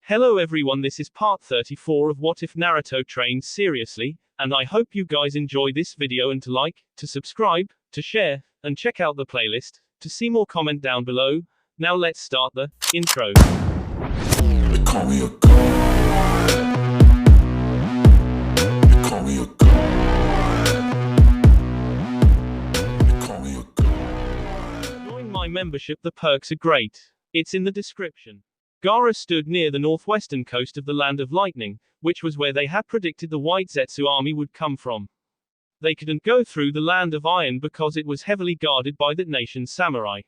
Hello everyone, this is part 34 of What If Naruto Trains Seriously, and I hope you guys enjoy this video and to like, to subscribe, to share, and check out the playlist, to see more comment down below. Now let's start the intro. They call me a god. They call me a god. They call me a god. Join my membership, the perks are great. It's in the description. Gaara stood near the northwestern coast of the Land of Lightning, which was where they had predicted the White Zetsu army would come from. They couldn't go through the Land of Iron because it was heavily guarded by that nation's samurai.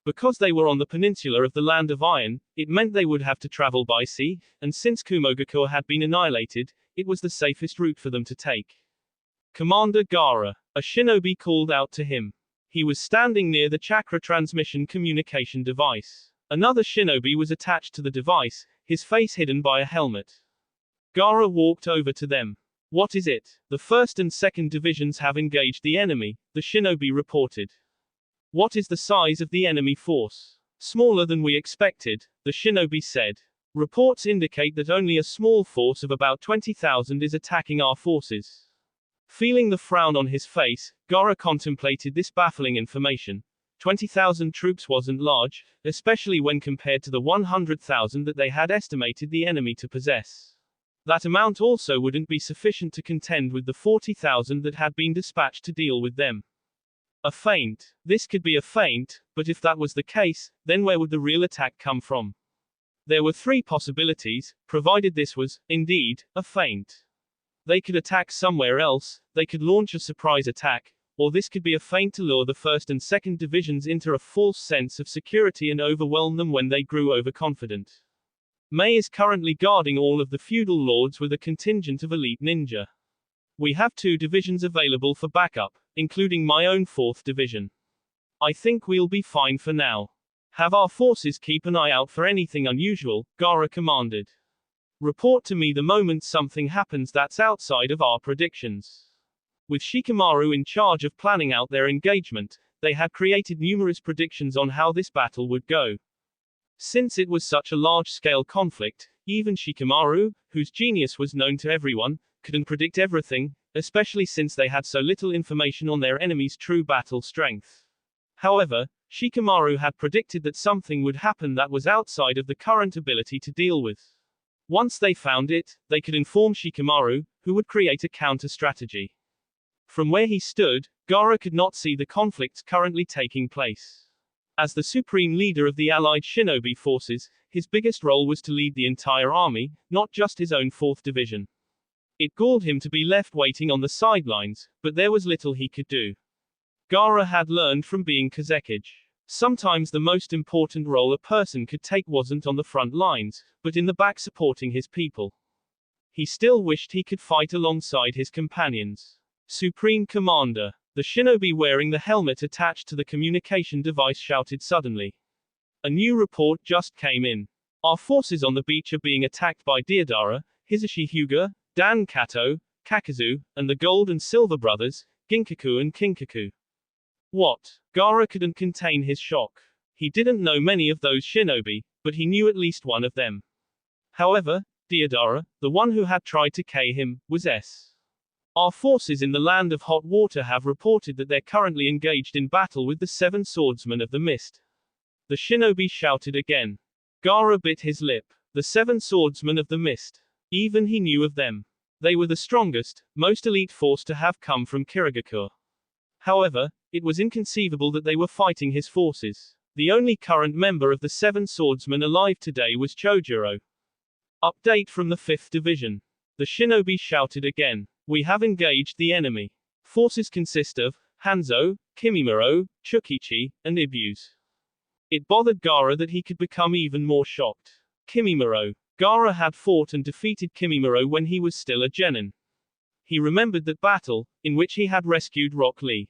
Because they were on the peninsula of the Land of Iron, it meant they would have to travel by sea, and since Kumogakure had been annihilated, it was the safest route for them to take. Commander Gaara, a shinobi, called out to him. He was standing near the chakra transmission communication device. Another shinobi was attached to the device, his face hidden by a helmet. Gaara walked over to them. What is it? The 1st and 2nd divisions have engaged the enemy, the shinobi reported. What is the size of the enemy force? Smaller than we expected, the shinobi said. Reports indicate that only a small force of about 20,000 is attacking our forces. Feeling the frown on his face, Gaara contemplated this baffling information. 20,000 troops wasn't large, especially when compared to the 100,000 that they had estimated the enemy to possess. That amount also wouldn't be sufficient to contend with the 40,000 that had been dispatched to deal with them. A feint. This could be a feint, but if that was the case, then where would the real attack come from? There were 3 possibilities, provided this was, indeed, a feint. They could attack somewhere else, they could launch a surprise attack, or this could be a feint to lure the 1st and 2nd divisions into a false sense of security and overwhelm them when they grew overconfident. Mei is currently guarding all of the feudal lords with a contingent of elite ninja. We have 2 divisions available for backup, including my own 4th division. I think we'll be fine for now. Have our forces keep an eye out for anything unusual, Gaara commanded. Report to me the moment something happens that's outside of our predictions. With Shikamaru in charge of planning out their engagement, they had created numerous predictions on how this battle would go. Since it was such a large-scale conflict, even Shikamaru, whose genius was known to everyone, couldn't predict everything, especially since they had so little information on their enemy's true battle strength. However, Shikamaru had predicted that something would happen that was outside of the current ability to deal with. Once they found it, they could inform Shikamaru, who would create a counter-strategy. From where he stood, Gaara could not see the conflicts currently taking place. As the supreme leader of the allied shinobi forces, his biggest role was to lead the entire army, not just his own 4th division. It galled him to be left waiting on the sidelines, but there was little he could do. Gaara had learned from being Kazekage. Sometimes the most important role a person could take wasn't on the front lines, but in the back supporting his people. He still wished he could fight alongside his companions. Supreme Commander. The shinobi wearing the helmet attached to the communication device shouted suddenly. A new report just came in. Our forces on the beach are being attacked by Deodara, Hisashi Hyuga, Dan Kato, Kakazu, and the Gold and Silver brothers, Ginkaku and Kinkaku. What? Gaara couldn't contain his shock. He didn't know many of those shinobi, but he knew at least one of them. However, Deodara, the one who had tried to kill him, was S. Our forces in the Land of Hot Water have reported that they're currently engaged in battle with the 7 swordsmen of the mist. The shinobi shouted again. Gaara bit his lip. The 7 swordsmen of the mist. Even he knew of them. They were the strongest, most elite force to have come from Kirigakure. However, it was inconceivable that they were fighting his forces. The only current member of the 7 swordsmen alive today was Chojuro. Update from the 5th division. The shinobi shouted again. We have engaged the enemy. Forces consist of Hanzo, Kimimaro, Chukichi, and Ibuse. It bothered Gaara that he could become even more shocked. Kimimaro. Gaara had fought and defeated Kimimaro when he was still a genin. He remembered that battle, in which he had rescued Rock Lee.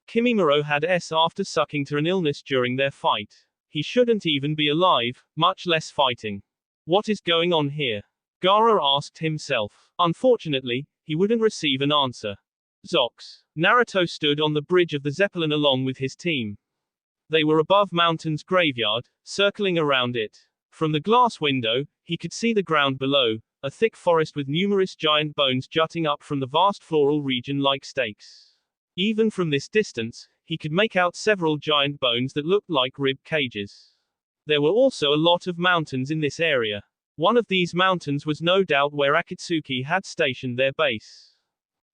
Kimimaro had after sucking to an illness during their fight. He shouldn't even be alive, much less fighting. What is going on here? Gaara asked himself. Unfortunately, he wouldn't receive an answer. Zox. Naruto stood on the bridge of the Zeppelin along with his team. They were above Mountain's graveyard, circling around it. From the glass window, he could see the ground below, a thick forest with numerous giant bones jutting up from the vast floral region like stakes. Even from this distance, he could make out several giant bones that looked like rib cages. There were also a lot of mountains in this area. One of these mountains was no doubt where Akatsuki had stationed their base.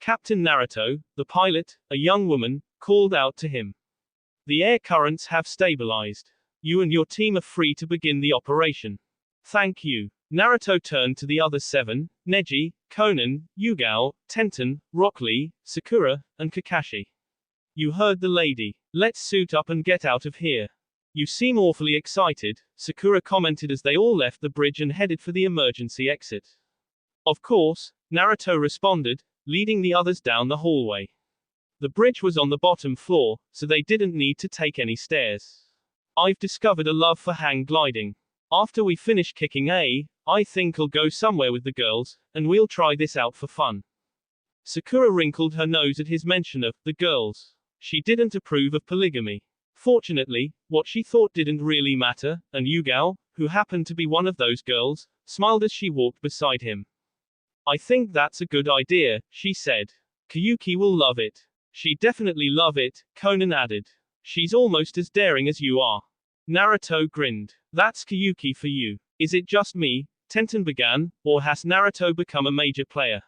Captain Naruto, the pilot, a young woman, called out to him. The air currents have stabilized. You and your team are free to begin the operation. Thank you. Naruto turned to the other 7, Neji, Konan, Yugao, Tenten, Rock Lee, Sakura, and Kakashi. You heard the lady. Let's suit up and get out of here. You seem awfully excited, Sakura commented as they all left the bridge and headed for the emergency exit. Of course, Naruto responded, leading the others down the hallway. The bridge was on the bottom floor, so they didn't need to take any stairs. I've discovered a love for hang gliding. After we finish kicking I think I'll go somewhere with the girls, and we'll try this out for fun. Sakura wrinkled her nose at his mention of the girls. She didn't approve of polygamy. Fortunately, what she thought didn't really matter, and Yugao, who happened to be one of those girls, smiled as she walked beside him. I think that's a good idea, she said. Kayuki will love it. She definitely love it, Konan added. She's almost as daring as you are. Naruto grinned. That's Kayuki for you. Is it just me? Tenten began, or has Naruto become a major player?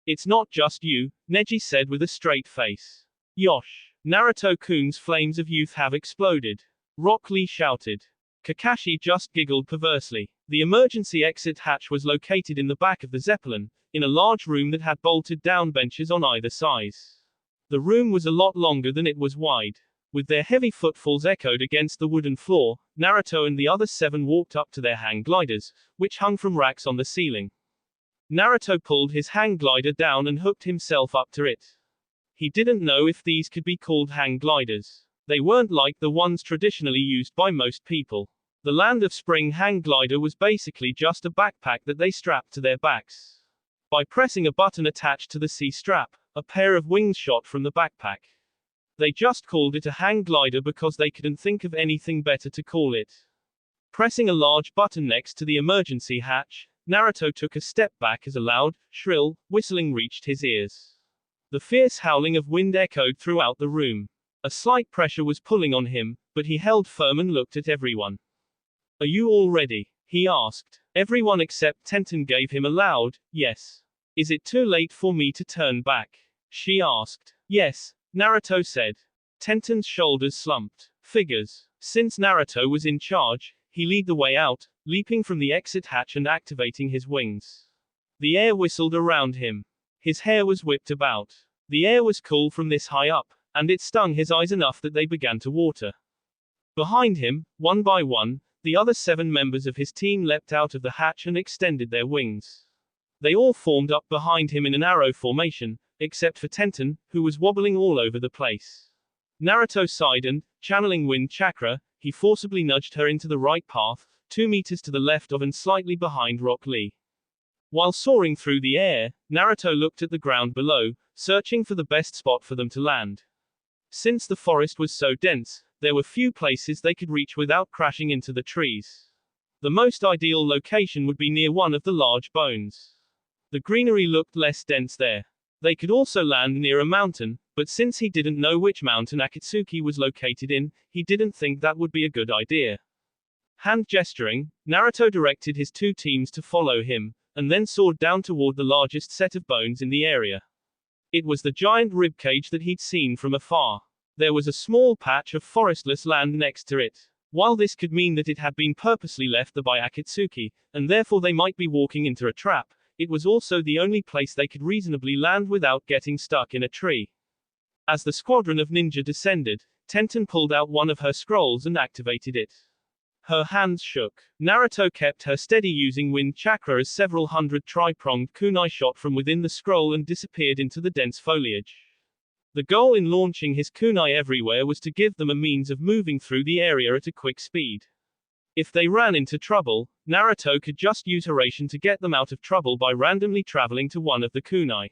It's not just you, Neji said with a straight face. Yosh. Naruto-kun's flames of youth have exploded. Rock Lee shouted. Kakashi just giggled perversely. The emergency exit hatch was located in the back of the Zeppelin, in a large room that had bolted down benches on either side. The room was a lot longer than it was wide. With their heavy footfalls echoed against the wooden floor, Naruto and the other 7 walked up to their hang gliders, which hung from racks on the ceiling. Naruto pulled his hang glider down and hooked himself up to it. He didn't know if these could be called hang gliders. They weren't like the ones traditionally used by most people. The Land of Spring hang glider was basically just a backpack that they strapped to their backs. By pressing a button attached to the C-strap, a pair of wings shot from the backpack. They just called it a hang glider because they couldn't think of anything better to call it. Pressing a large button next to the emergency hatch, Naruto took a step back as a loud, shrill, whistling reached his ears. The fierce howling of wind echoed throughout the room. A slight pressure was pulling on him, but he held firm and looked at everyone. Are you all ready? He asked. Everyone except Tenten gave him a loud, yes. Is it too late for me to turn back? She asked. Yes, Naruto said. Tenten's shoulders slumped. Figures. Since Naruto was in charge, he led the way out, leaping from the exit hatch and activating his wings. The air whistled around him. His hair was whipped about. The air was cool from this high up, and it stung his eyes enough that they began to water. Behind him, one by one, the other 7 members of his team leapt out of the hatch and extended their wings. They all formed up behind him in an arrow formation, except for Tenten, who was wobbling all over the place. Naruto sighed and, channeling wind chakra, he forcibly nudged her into the right path, 2 meters to the left of and slightly behind Rock Lee. While soaring through the air, Naruto looked at the ground below, searching for the best spot for them to land. Since the forest was so dense, there were few places they could reach without crashing into the trees. The most ideal location would be near one of the large bones. The greenery looked less dense there. They could also land near a mountain, but since he didn't know which mountain Akatsuki was located in, he didn't think that would be a good idea. Hand gesturing, Naruto directed his 2 teams to follow him, and then soared down toward the largest set of bones in the area. It was the giant ribcage that he'd seen from afar. There was a small patch of forestless land next to it. While this could mean that it had been purposely left there by Akatsuki, and therefore they might be walking into a trap, it was also the only place they could reasonably land without getting stuck in a tree. As the squadron of ninja descended, Tenten pulled out one of her scrolls and activated it. Her hands shook. Naruto kept her steady using wind chakra as several hundred tri-pronged kunai shot from within the scroll and disappeared into the dense foliage. The goal in launching his kunai everywhere was to give them a means of moving through the area at a quick speed. If they ran into trouble, Naruto could just use Haraishin to get them out of trouble by randomly traveling to one of the kunai.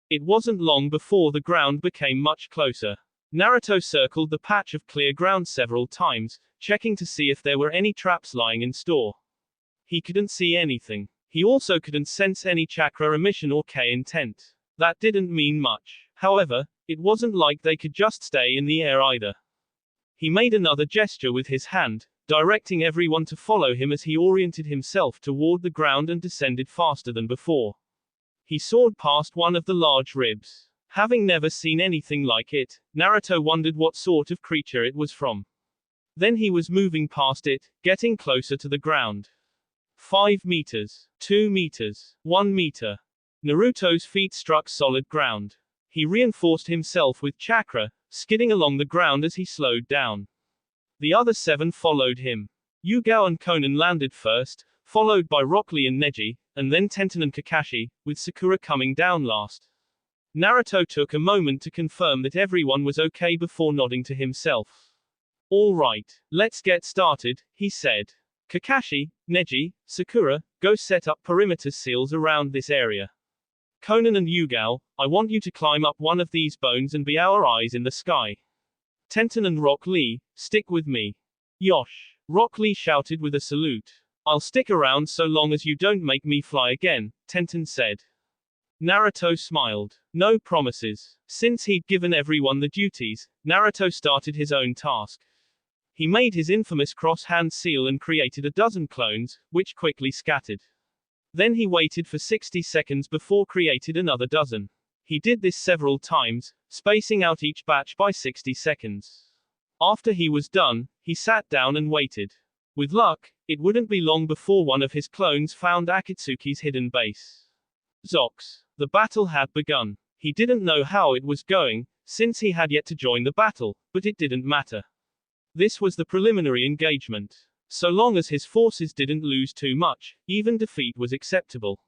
It wasn't long before the ground became much closer. Naruto circled the patch of clear ground several times, checking to see if there were any traps lying in store. He couldn't see anything. He also couldn't sense any chakra emission or K intent. That didn't mean much. However, it wasn't like they could just stay in the air either. He made another gesture with his hand, directing everyone to follow him as he oriented himself toward the ground and descended faster than before. He soared past one of the large ribs. Having never seen anything like it, Naruto wondered what sort of creature it was from. Then he was moving past it, getting closer to the ground. 5 meters, 2 meters, 1 meter. Naruto's feet struck solid ground. He reinforced himself with chakra, skidding along the ground as he slowed down. The other 7 followed him. Yugao and Konan landed first, followed by Rock Lee and Neji, and then Tenten and Kakashi, with Sakura coming down last. Naruto took a moment to confirm that everyone was okay before nodding to himself. All right, let's get started, he said. Kakashi, Neji, Sakura, go set up perimeter seals around this area. Konan and Yugao, I want you to climb up one of these bones and be our eyes in the sky. Tenten and Rock Lee, stick with me. Yosh! Rock Lee shouted with a salute. I'll stick around so long as you don't make me fly again, Tenten said. Naruto smiled. No promises. Since he'd given everyone the duties, Naruto started his own task. He made his infamous cross-hand seal and created a dozen clones, which quickly scattered. Then he waited for 60 seconds before created another dozen. He did this several times, spacing out each batch by 60 seconds. After he was done, he sat down and waited. With luck, it wouldn't be long before one of his clones found Akatsuki's hidden base. Zox. The battle had begun. He didn't know how it was going, since he had yet to join the battle, but it didn't matter. This was the preliminary engagement. So long as his forces didn't lose too much, even defeat was acceptable.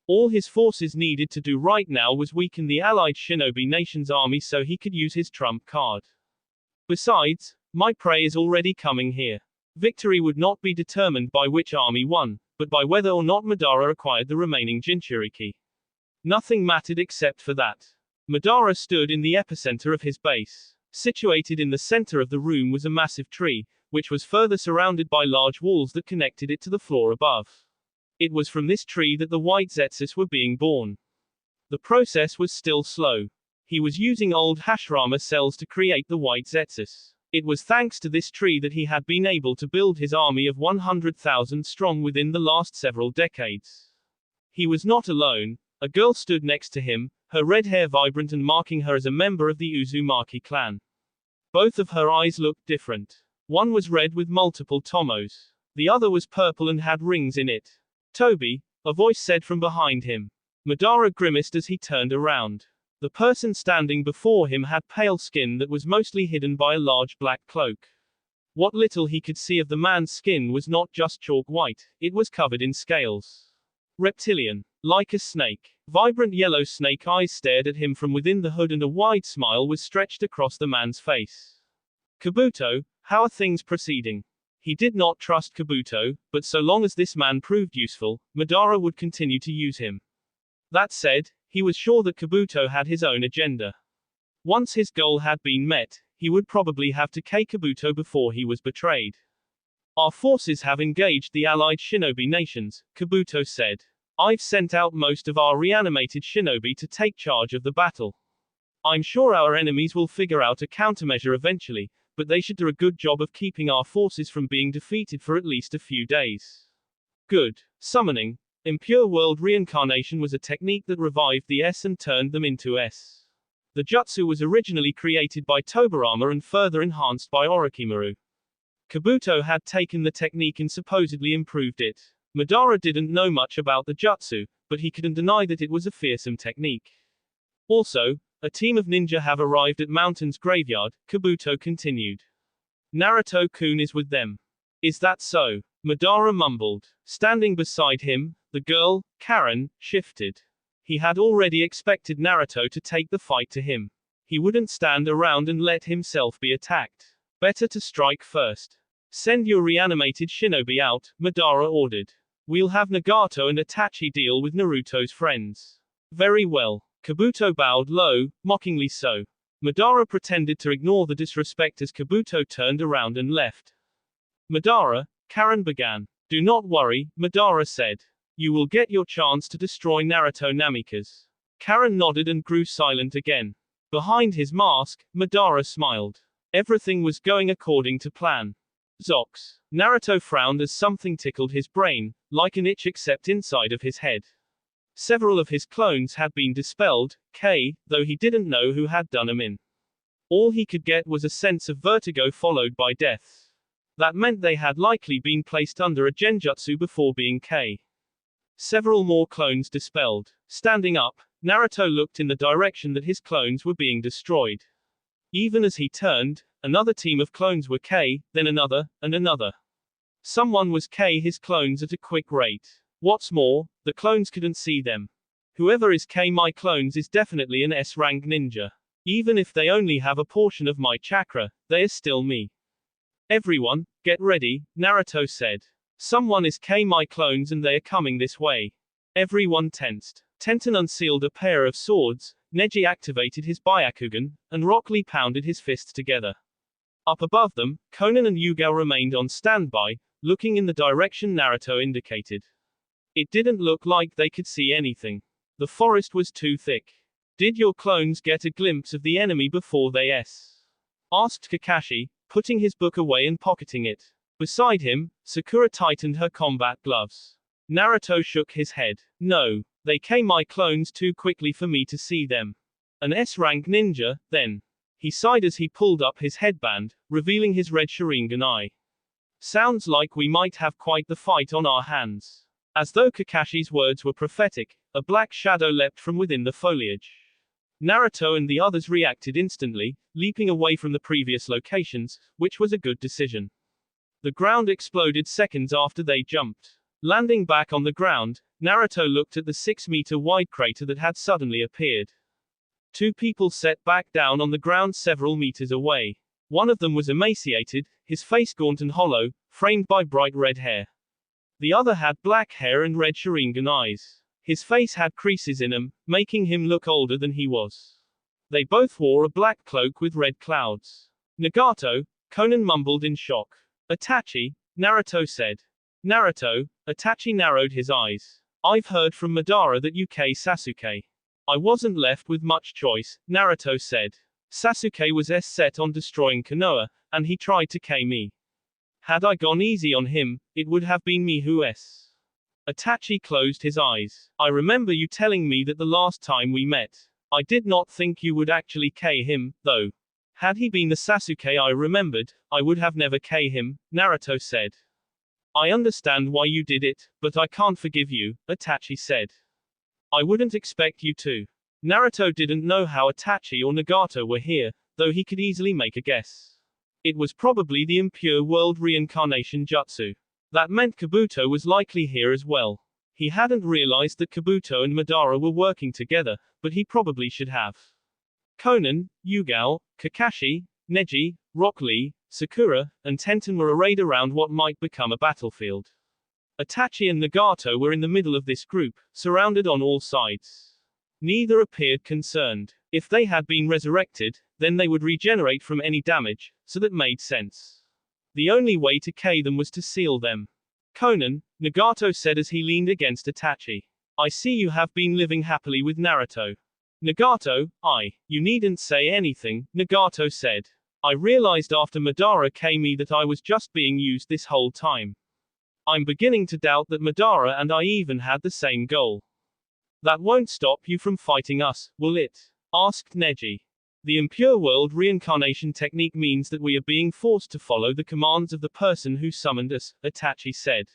All his forces needed to do right now was weaken the allied shinobi nation's army so he could use his trump card. Besides, my prey is already coming here. Victory would not be determined by which army won, but by whether or not Madara acquired the remaining Jinchuriki. Nothing mattered except for that. Madara stood in the epicenter of his base. Situated in the center of the room was a massive tree, which was further surrounded by large walls that connected it to the floor above. It was from this tree that the white Zetsus were being born. The process was still slow. He was using old Hashirama cells to create the white Zetsus. It was thanks to this tree that he had been able to build his army of 100,000 strong within the last several decades. He was not alone. A girl stood next to him, her red hair vibrant and marking her as a member of the Uzumaki clan. Both of her eyes looked different. One was red with multiple tomos. The other was purple and had rings in it. Toby, a voice said from behind him. Madara grimaced as he turned around. The person standing before him had pale skin that was mostly hidden by a large black cloak. What little he could see of the man's skin was not just chalk white, it was covered in scales. Reptilian. Like a snake. Vibrant yellow snake eyes stared at him from within the hood and a wide smile was stretched across the man's face. Kabuto, how are things proceeding? He did not trust Kabuto, but so long as this man proved useful, Madara would continue to use him. That said, he was sure that Kabuto had his own agenda. Once his goal had been met, he would probably have to kill Kabuto before he was betrayed. Our forces have engaged the allied shinobi nations, Kabuto said. I've sent out most of our reanimated shinobi to take charge of the battle. I'm sure our enemies will figure out a countermeasure eventually, but they should do a good job of keeping our forces from being defeated for at least a few days. Good. Summoning. Impure world reincarnation was a technique that revived the S and turned them into S. The jutsu was originally created by Tobirama and further enhanced by Orochimaru. Kabuto had taken the technique and supposedly improved it. Madara didn't know much about the jutsu, but he couldn't deny that it was a fearsome technique. Also, a team of ninja have arrived at Mountain's graveyard, Kabuto continued. Naruto-kun is with them. Is that so? Madara mumbled. Standing beside him, the girl, Karen, shifted. He had already expected Naruto to take the fight to him. He wouldn't stand around and let himself be attacked. Better to strike first. Send your reanimated shinobi out, Madara ordered. We'll have Nagato and Itachi deal with Naruto's friends. Very well. Kabuto bowed low, mockingly so. Madara pretended to ignore the disrespect as Kabuto turned around and left. Madara, Karen began. Do not worry, Madara said. You will get your chance to destroy Naruto Namikaze. Karen nodded and grew silent again. Behind his mask, Madara smiled. Everything was going according to plan. Zox. Naruto frowned as something tickled his brain, like an itch except inside of his head. Several of his clones had been dispelled, though he didn't know who had done them in. All he could get was a sense of vertigo followed by death. That meant they had likely been placed under a genjutsu before being Several more clones dispelled. Standing up, Naruto looked in the direction that his clones were being destroyed. Even as he turned, another team of clones were then another, and another. Someone was his clones at a quick rate. What's more, the clones couldn't see them. Whoever is my clones is definitely an S-rank ninja. Even if they only have a portion of my chakra, they are still me. Everyone, get ready, Naruto said. Someone is my clones and they are coming this way. Everyone tensed. Tenten unsealed a pair of swords, Neji activated his Byakugan, and Rock Lee pounded his fists together. Up above them, Konan and Yugao remained on standby, looking in the direction Naruto indicated. It didn't look like they could see anything. The forest was too thick. Did your clones get a glimpse of the enemy before they asked Kakashi, putting his book away and pocketing it. Beside him, Sakura tightened her combat gloves. Naruto shook his head. No, they my clones too quickly for me to see them. An S-rank ninja, then. He sighed as he pulled up his headband, revealing his red Sharingan eye. Sounds like we might have quite the fight on our hands. As though Kakashi's words were prophetic, a black shadow leapt from within the foliage. Naruto and the others reacted instantly, leaping away from the previous locations, which was a good decision. The ground exploded seconds after they jumped. Landing back on the ground, Naruto looked at the 6-meter-wide crater that had suddenly appeared. Two people sat back down on the ground several meters away. One of them was emaciated, his face gaunt and hollow, framed by bright red hair. The other had black hair and red Sharingan eyes. His face had creases in them, making him look older than he was. They both wore a black cloak with red clouds. Nagato, Konan mumbled in shock. Itachi, Naruto said. Naruto, Itachi narrowed his eyes. I've heard from Madara that you Sasuke. I wasn't left with much choice, Naruto said. Sasuke was set on destroying Konoha, and he tried to me. Had I gone easy on him, it would have been me who Itachi closed his eyes. I remember you telling me that the last time we met. I did not think you would actually him, though. Had he been the Sasuke I remembered, I would have never him, Naruto said. I understand why you did it, but I can't forgive you, Itachi said. I wouldn't expect you to. Naruto didn't know how Itachi or Nagato were here, though he could easily make a guess. It was probably the impure world reincarnation jutsu. That meant Kabuto was likely here as well. He hadn't realized that Kabuto and Madara were working together, but he probably should have. Konan, Yugao, Kakashi, Neji, Rock Lee, Sakura, and Tenten were arrayed around what might become a battlefield. Itachi and Nagato were in the middle of this group, surrounded on all sides. Neither appeared concerned. If they had been resurrected, then they would regenerate from any damage, so that made sense. The only way to them was to seal them. Konan, Nagato said as he leaned against Itachi. I see you have been living happily with Naruto. Nagato, you needn't say anything, Nagato said. I realized after Madara me that I was just being used this whole time. I'm beginning to doubt that Madara and I even had the same goal. That won't stop you from fighting us, will it? Asked Neji. The impure world reincarnation technique means that we are being forced to follow the commands of the person who summoned us, Itachi said.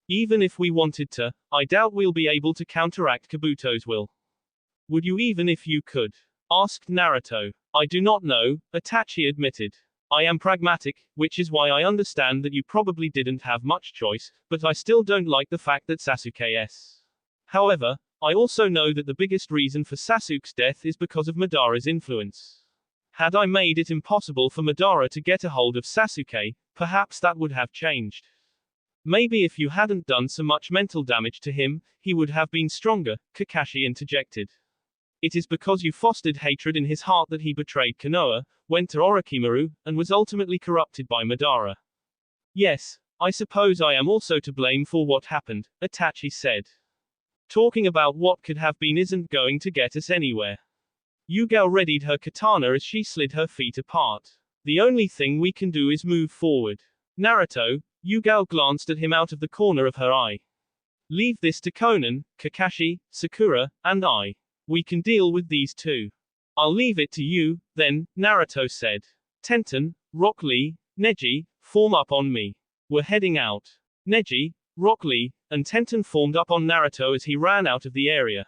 Even if we wanted to, I doubt we'll be able to counteract Kabuto's will. Would you even if you could? Asked Naruto. I do not know, Itachi admitted. I am pragmatic, which is why I understand that you probably didn't have much choice, but I still don't like the fact that Sasuke's. However, I also know that the biggest reason for Sasuke's death is because of Madara's influence. Had I made it impossible for Madara to get a hold of Sasuke, perhaps that would have changed. Maybe if you hadn't done so much mental damage to him, he would have been stronger, Kakashi interjected. It is because you fostered hatred in his heart that he betrayed Konoha, went to Orochimaru, and was ultimately corrupted by Madara. Yes, I suppose I am also to blame for what happened, Itachi said. Talking about what could have been isn't going to get us anywhere. Yugao readied her katana as she slid her feet apart. The only thing we can do is move forward. Naruto, Yugao glanced at him out of the corner of her eye. Leave this to Konan, Kakashi, Sakura, and I. We can deal with these two. I'll leave it to you, then, Naruto said. Tenten, Rock Lee, Neji, form up on me. We're heading out. Neji, Rock Lee, and Tenten formed up on Naruto as he ran out of the area.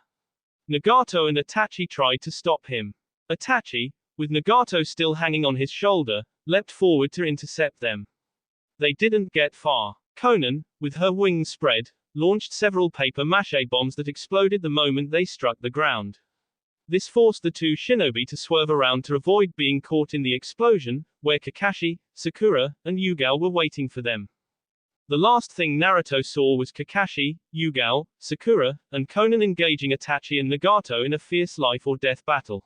Nagato and Itachi tried to stop him. Itachi, with Nagato still hanging on his shoulder, leapt forward to intercept them. They didn't get far. Konan, with her wings spread, launched several paper mache bombs that exploded the moment they struck the ground. This forced the two shinobi to swerve around to avoid being caught in the explosion, where Kakashi, Sakura, and Yugao were waiting for them. The last thing Naruto saw was Kakashi, Yugao, Sakura, and Konan engaging Itachi and Nagato in a fierce life-or-death battle.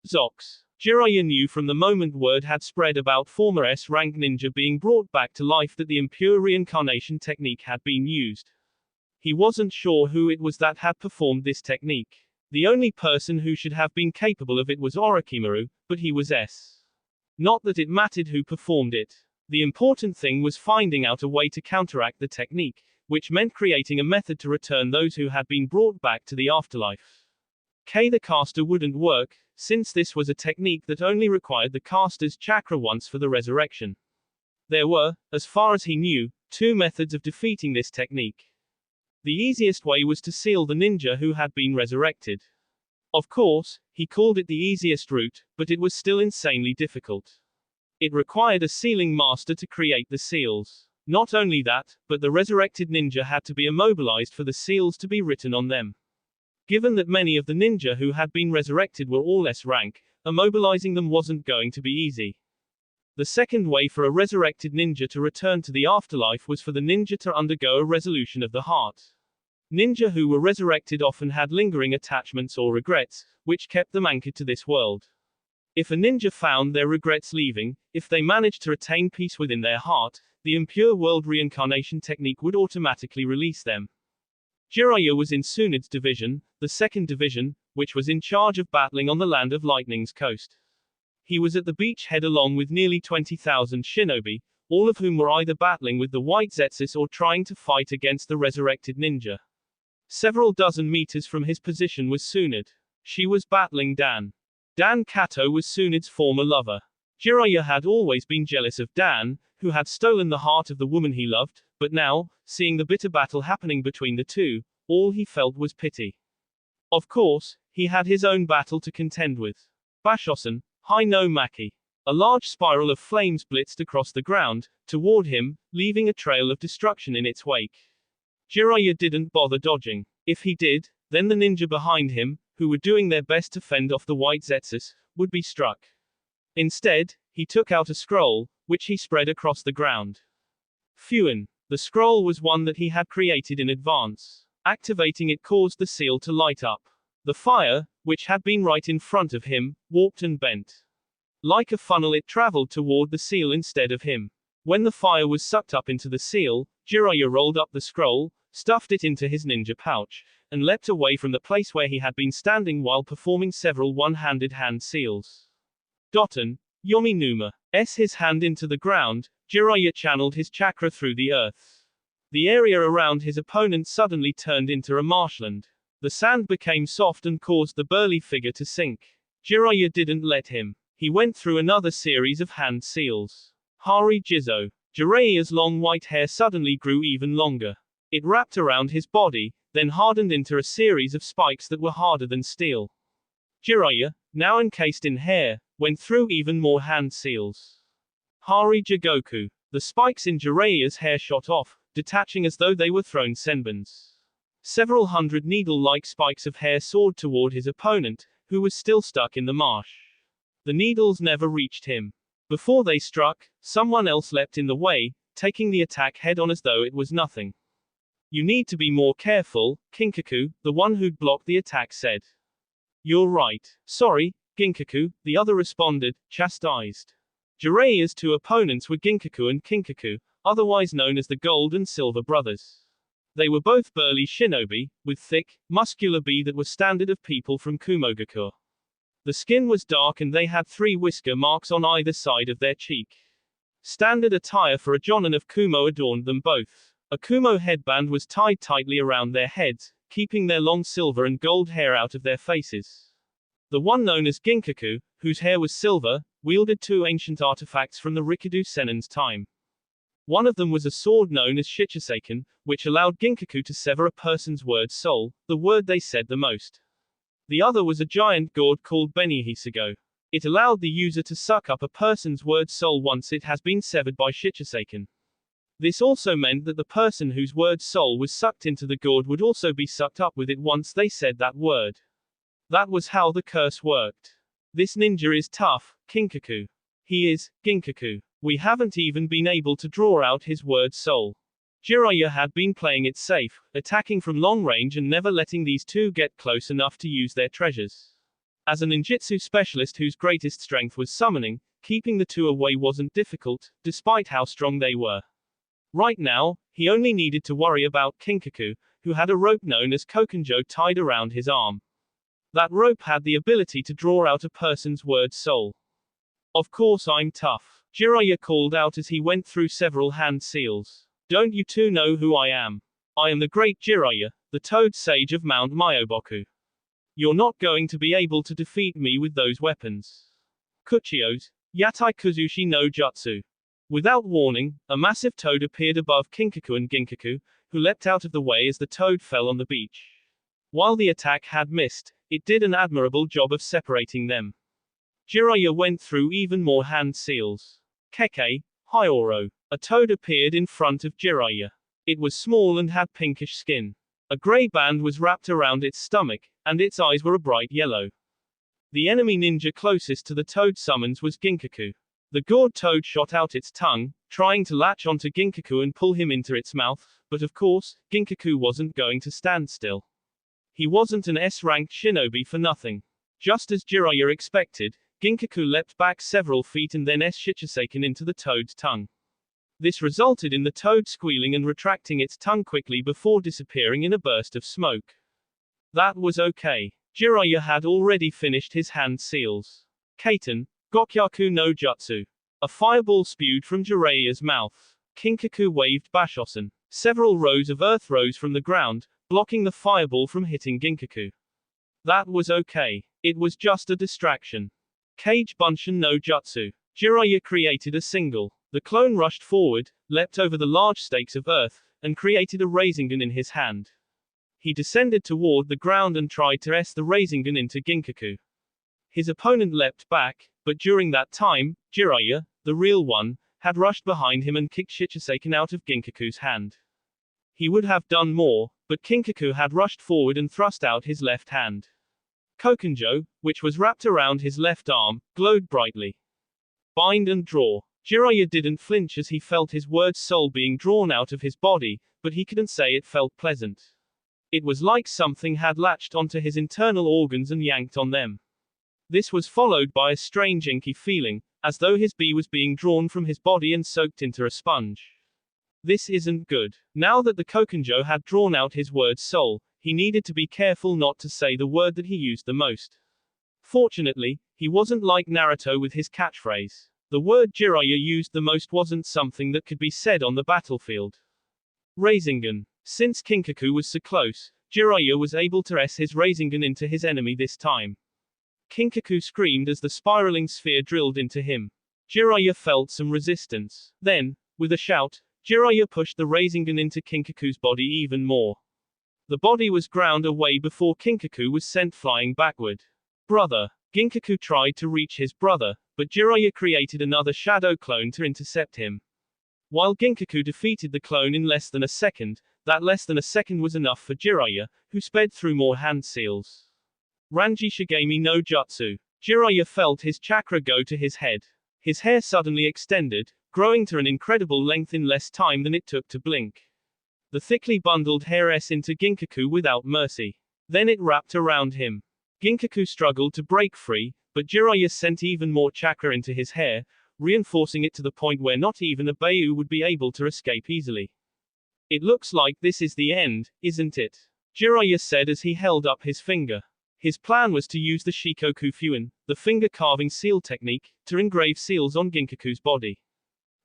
Zox. Jiraiya knew from the moment word had spread about former S-rank ninja being brought back to life that the impure reincarnation technique had been used. He wasn't sure who it was that had performed this technique. The only person who should have been capable of it was Orochimaru, but he was S. Not that it mattered who performed it. The important thing was finding out a way to counteract the technique, which meant creating a method to return those who had been brought back to the afterlife. The caster wouldn't work, since this was a technique that only required the caster's chakra once for the resurrection. There were, as far as he knew, two methods of defeating this technique. The easiest way was to seal the ninja who had been resurrected. Of course, he called it the easiest route, but it was still insanely difficult. It required a sealing master to create the seals. Not only that, but the resurrected ninja had to be immobilized for the seals to be written on them. Given that many of the ninja who had been resurrected were all S rank, immobilizing them wasn't going to be easy. The second way for a resurrected ninja to return to the afterlife was for the ninja to undergo a resolution of the heart. Ninja who were resurrected often had lingering attachments or regrets, which kept them anchored to this world. If a ninja found their regrets leaving, if they managed to retain peace within their heart, the impure world reincarnation technique would automatically release them. Jiraiya was in Tsunde's division, the second division, which was in charge of battling on the Land of Lightning's coast. He was at the beachhead along with nearly 20,000 shinobi, all of whom were either battling with the White Zetsus or trying to fight against the resurrected ninja. Several dozen meters from his position was Tsunde. She was battling Dan. Dan Kato was Tsunde's former lover. Jiraiya had always been jealous of Dan, who had stolen the heart of the woman he loved, but now, seeing the bitter battle happening between the two, all he felt was pity. Of course, he had his own battle to contend with. Bashosen, Hai no Maki. A large spiral of flames blitzed across the ground, toward him, leaving a trail of destruction in its wake. Jiraiya didn't bother dodging. If he did, then the ninja behind him, who were doing their best to fend off the White Zetsus, would be struck. Instead, he took out a scroll, which he spread across the ground. Fuin. The scroll was one that he had created in advance. Activating it caused the seal to light up. The fire, which had been right in front of him, warped and bent. Like a funnel, it traveled toward the seal instead of him. When the fire was sucked up into the seal, Jiraiya rolled up the scroll, stuffed it into his ninja pouch, and leapt away from the place where he had been standing while performing several one-handed hand seals. Doton, Yomi Numa. His hand into the ground, Jiraiya channeled his chakra through the earth. The area around his opponent suddenly turned into a marshland. The sand became soft and caused the burly figure to sink. Jiraiya didn't let him. He went through another series of hand seals. Hari Jizo. Jiraiya's long white hair suddenly grew even longer. It wrapped around his body, then hardened into a series of spikes that were harder than steel. Jiraiya, now encased in hair, went through even more hand seals. Hari Jigoku. The spikes in Jiraiya's hair shot off, detaching as though they were thrown senbons. Several hundred needle-like spikes of hair soared toward his opponent, who was still stuck in the marsh. The needles never reached him. Before they struck, someone else leapt in the way, taking the attack head-on as though it was nothing. You need to be more careful, Kinkaku, the one who'd blocked the attack said. You're right. Sorry, Ginkaku, the other responded, chastised. Jiraiya's two opponents were Ginkaku and Kinkaku. otherwise known as the Gold and Silver Brothers. They were both burly shinobi, with thick, muscular bi that were standard of people from Kumogakur. The skin was dark and they had 3 whisker marks on either side of their cheek. Standard attire for a jonin of Kumo adorned them both. A Kumo headband was tied tightly around their heads, keeping their long silver and gold hair out of their faces. The one known as Ginkaku, whose hair was silver, wielded 2 ancient artifacts from the Rikudo Sennin's time. One of them was a sword known as Shichisaken, which allowed Ginkaku to sever a person's word soul, the word they said the most. The other was a giant gourd called Benihisago. It allowed the user to suck up a person's word soul once it has been severed by Shichisaken. This also meant that the person whose word soul was sucked into the gourd would also be sucked up with it once they said that word. That was how the curse worked. This ninja is tough, Kinkaku. He is, Ginkaku. We haven't even been able to draw out his word soul. Jiraiya had been playing it safe, attacking from long range and never letting these two get close enough to use their treasures. As a ninjutsu specialist whose greatest strength was summoning, keeping the two away wasn't difficult, despite how strong they were. Right now, he only needed to worry about Kinkaku, who had a rope known as Kokenjo tied around his arm. That rope had the ability to draw out a person's word soul. Of course I'm tough, Jiraiya called out as he went through several hand seals. Don't you two know who I am? I am the great Jiraiya, the Toad Sage of Mount Myoboku. You're not going to be able to defeat me with those weapons. Kuchios, Yatai Kuzushi no Jutsu. Without warning, a massive toad appeared above Kinkaku and Ginkaku, who leapt out of the way as the toad fell on the beach. While the attack had missed, it did an admirable job of separating them. Jiraiya went through even more hand seals. Keke, Hyoro. A toad appeared in front of Jiraiya. It was small and had pinkish skin. A grey band was wrapped around its stomach, and its eyes were a bright yellow. The enemy ninja closest to the toad summons was Ginkaku. The gourd toad shot out its tongue, trying to latch onto Ginkaku and pull him into its mouth, but of course, Ginkaku wasn't going to stand still. He wasn't an S-ranked shinobi for nothing. Just as Jiraiya expected, Ginkaku leapt back several feet and then S-Shichisaken into the toad's tongue. This resulted in the toad squealing and retracting its tongue quickly before disappearing in a burst of smoke. That was okay. Jiraiya had already finished his hand seals. Kaiten, Gokyaku no Jutsu. A fireball spewed from Jiraiya's mouth. Kinkaku waved Bashosen. Several rows of earth rose from the ground, blocking the fireball from hitting Ginkaku. That was okay. It was just a distraction. Kage Bunshin no Jutsu. Jiraiya created a single. The clone rushed forward, leapt over the large stakes of earth, and created a Rasengan in his hand. He descended toward the ground and tried to S the Rasengan into Ginkaku. His opponent leapt back, but during that time, Jiraiya, the real one, had rushed behind him and kicked Shichisaken out of Ginkaku's hand. He would have done more, but Kinkaku had rushed forward and thrust out his left hand. Kokenjo, which was wrapped around his left arm, glowed brightly. Bind and draw. Jiraiya didn't flinch as he felt his word soul being drawn out of his body, but he couldn't say it felt pleasant. It was like something had latched onto his internal organs and yanked on them. This was followed by a strange inky feeling, as though his bi was being drawn from his body and soaked into a sponge. This isn't good. Now that the Kokenjo had drawn out his word soul, he needed to be careful not to say the word that he used the most. Fortunately, he wasn't like Naruto with his catchphrase. The word Jiraiya used the most wasn't something that could be said on the battlefield. Rasengan. Since Kinkaku was so close, Jiraiya was able to S his Rasengan into his enemy this time. Kinkaku screamed as the spiraling sphere drilled into him. Jiraiya felt some resistance. Then, with a shout, Jiraiya pushed the Rasengan into Kinkaku's body even more. The body was ground away before Kinkaku was sent flying backward. Brother. Ginkaku tried to reach his brother, but Jiraiya created another shadow clone to intercept him. While Ginkaku defeated the clone in less than a second, that less than a second was enough for Jiraiya, who sped through more hand seals. Ranji Shigami no Jutsu. Jiraiya felt his chakra go to his head. His hair suddenly extended, growing to an incredible length in less time than it took to blink. The thickly bundled hair S into Ginkaku without mercy. Then it wrapped around him. Ginkaku struggled to break free, but Jiraiya sent even more chakra into his hair, reinforcing it to the point where not even a Bayu would be able to escape easily. It looks like this is the end, isn't it? Jiraiya said as he held up his finger. His plan was to use the Shikoku Fuin, the finger-carving seal technique, to engrave seals on Ginkaku's body.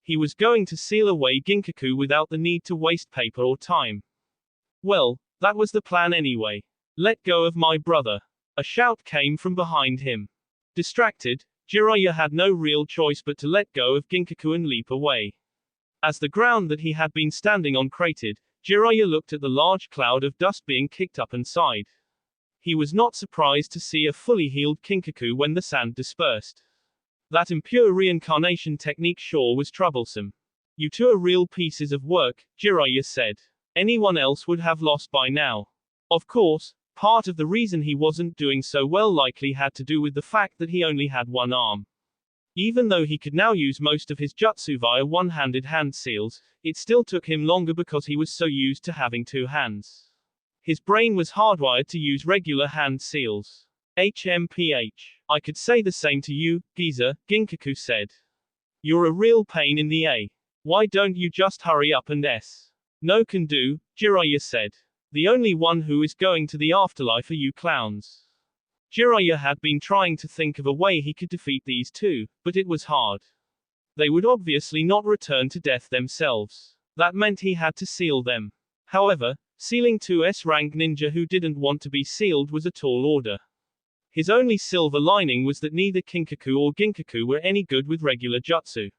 He was going to seal away Ginkaku without the need to waste paper or time. Well, that was the plan anyway. Let go of my brother. A shout came from behind him. Distracted, Jiraiya had no real choice but to let go of Ginkaku and leap away. As the ground that he had been standing on cratered, Jiraiya looked at the large cloud of dust being kicked up inside. He was not surprised to see a fully healed Kinkaku when the sand dispersed. That impure reincarnation technique sure was troublesome. You two are real pieces of work, Jiraiya said. Anyone else would have lost by now. Of course, part of the reason he wasn't doing so well likely had to do with the fact that he only had one arm. Even though he could now use most of his jutsu via one-handed hand seals, it still took him longer because he was so used to having two hands. His brain was hardwired to use regular hand seals. HMPH. I could say the same to you, geezer, Ginkaku said. You're a real pain in the A. Why don't you just hurry up and S? No can do, Jiraiya said. The only one who is going to the afterlife are you clowns. Jiraiya had been trying to think of a way he could defeat these two, but it was hard. They would obviously not return to death themselves. That meant he had to seal them. However, sealing two S-rank ninja who didn't want to be sealed was a tall order. His only silver lining was that neither Kinkaku or Ginkaku were any good with regular jutsu.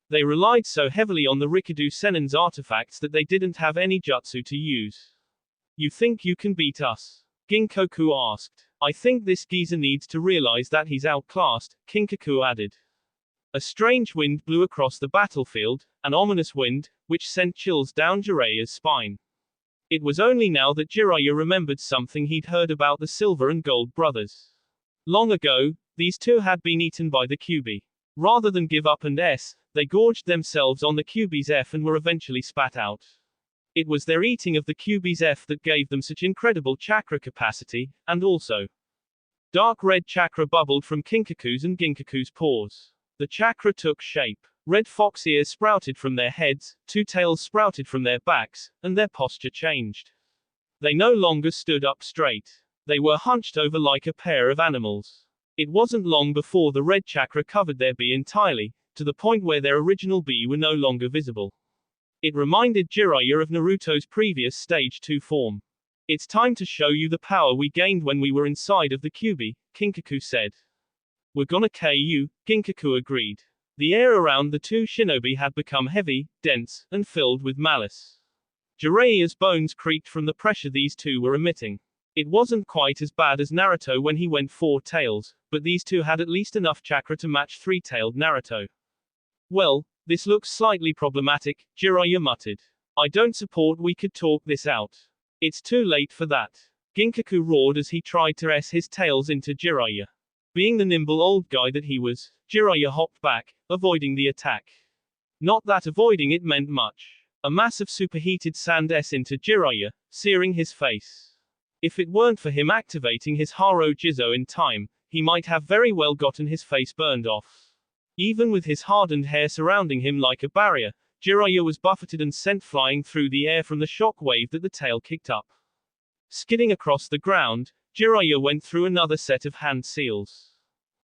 They relied so heavily on the Rikudo Sennin's artifacts that they didn't have any jutsu to use. You think you can beat us? Ginkaku asked. I think this geezer needs to realize that he's outclassed, Kinkaku added. A strange wind blew across the battlefield, an ominous wind, which sent chills down Jiraiya's spine. It was only now that Jiraiya remembered something he'd heard about the Silver and Gold brothers. Long ago, these two had been eaten by the Kyuubi. Rather than give up and S, they gorged themselves on the Kyuubi's F and were eventually spat out. It was their eating of the Kyuubi's F that gave them such incredible chakra capacity, and also dark red chakra bubbled from Kinkaku's and Ginkaku's paws. The chakra took shape. Red fox ears sprouted from their heads, two tails sprouted from their backs, and their posture changed. They no longer stood up straight. They were hunched over like a pair of animals. It wasn't long before the red chakra covered their B entirely, to the point where their original B were no longer visible. It reminded Jiraiya of Naruto's previous Stage 2 form. It's time to show you the power we gained when we were inside of the Kyuubi, Kinkaku said. We're gonna KU, Ginkaku agreed. The air around the two shinobi had become heavy, dense, and filled with malice. Jiraiya's bones creaked from the pressure these two were emitting. It wasn't quite as bad as Naruto when he went 4 tails, but these two had at least enough chakra to match 3-tailed Naruto. Well, this looks slightly problematic, Jiraiya muttered. I don't support we could talk this out. It's too late for that. Ginkaku roared as he tried to S his tails into Jiraiya. Being the nimble old guy that he was, Jiraiya hopped back, avoiding the attack. Not that avoiding it meant much. A mass of superheated sand S into Jiraiya, searing his face. If it weren't for him activating his Haro Jizo in time, he might have very well gotten his face burned off. Even with his hardened hair surrounding him like a barrier, Jiraiya was buffeted and sent flying through the air from the shock wave that the tail kicked up. Skidding across the ground, Jiraiya went through another set of hand seals.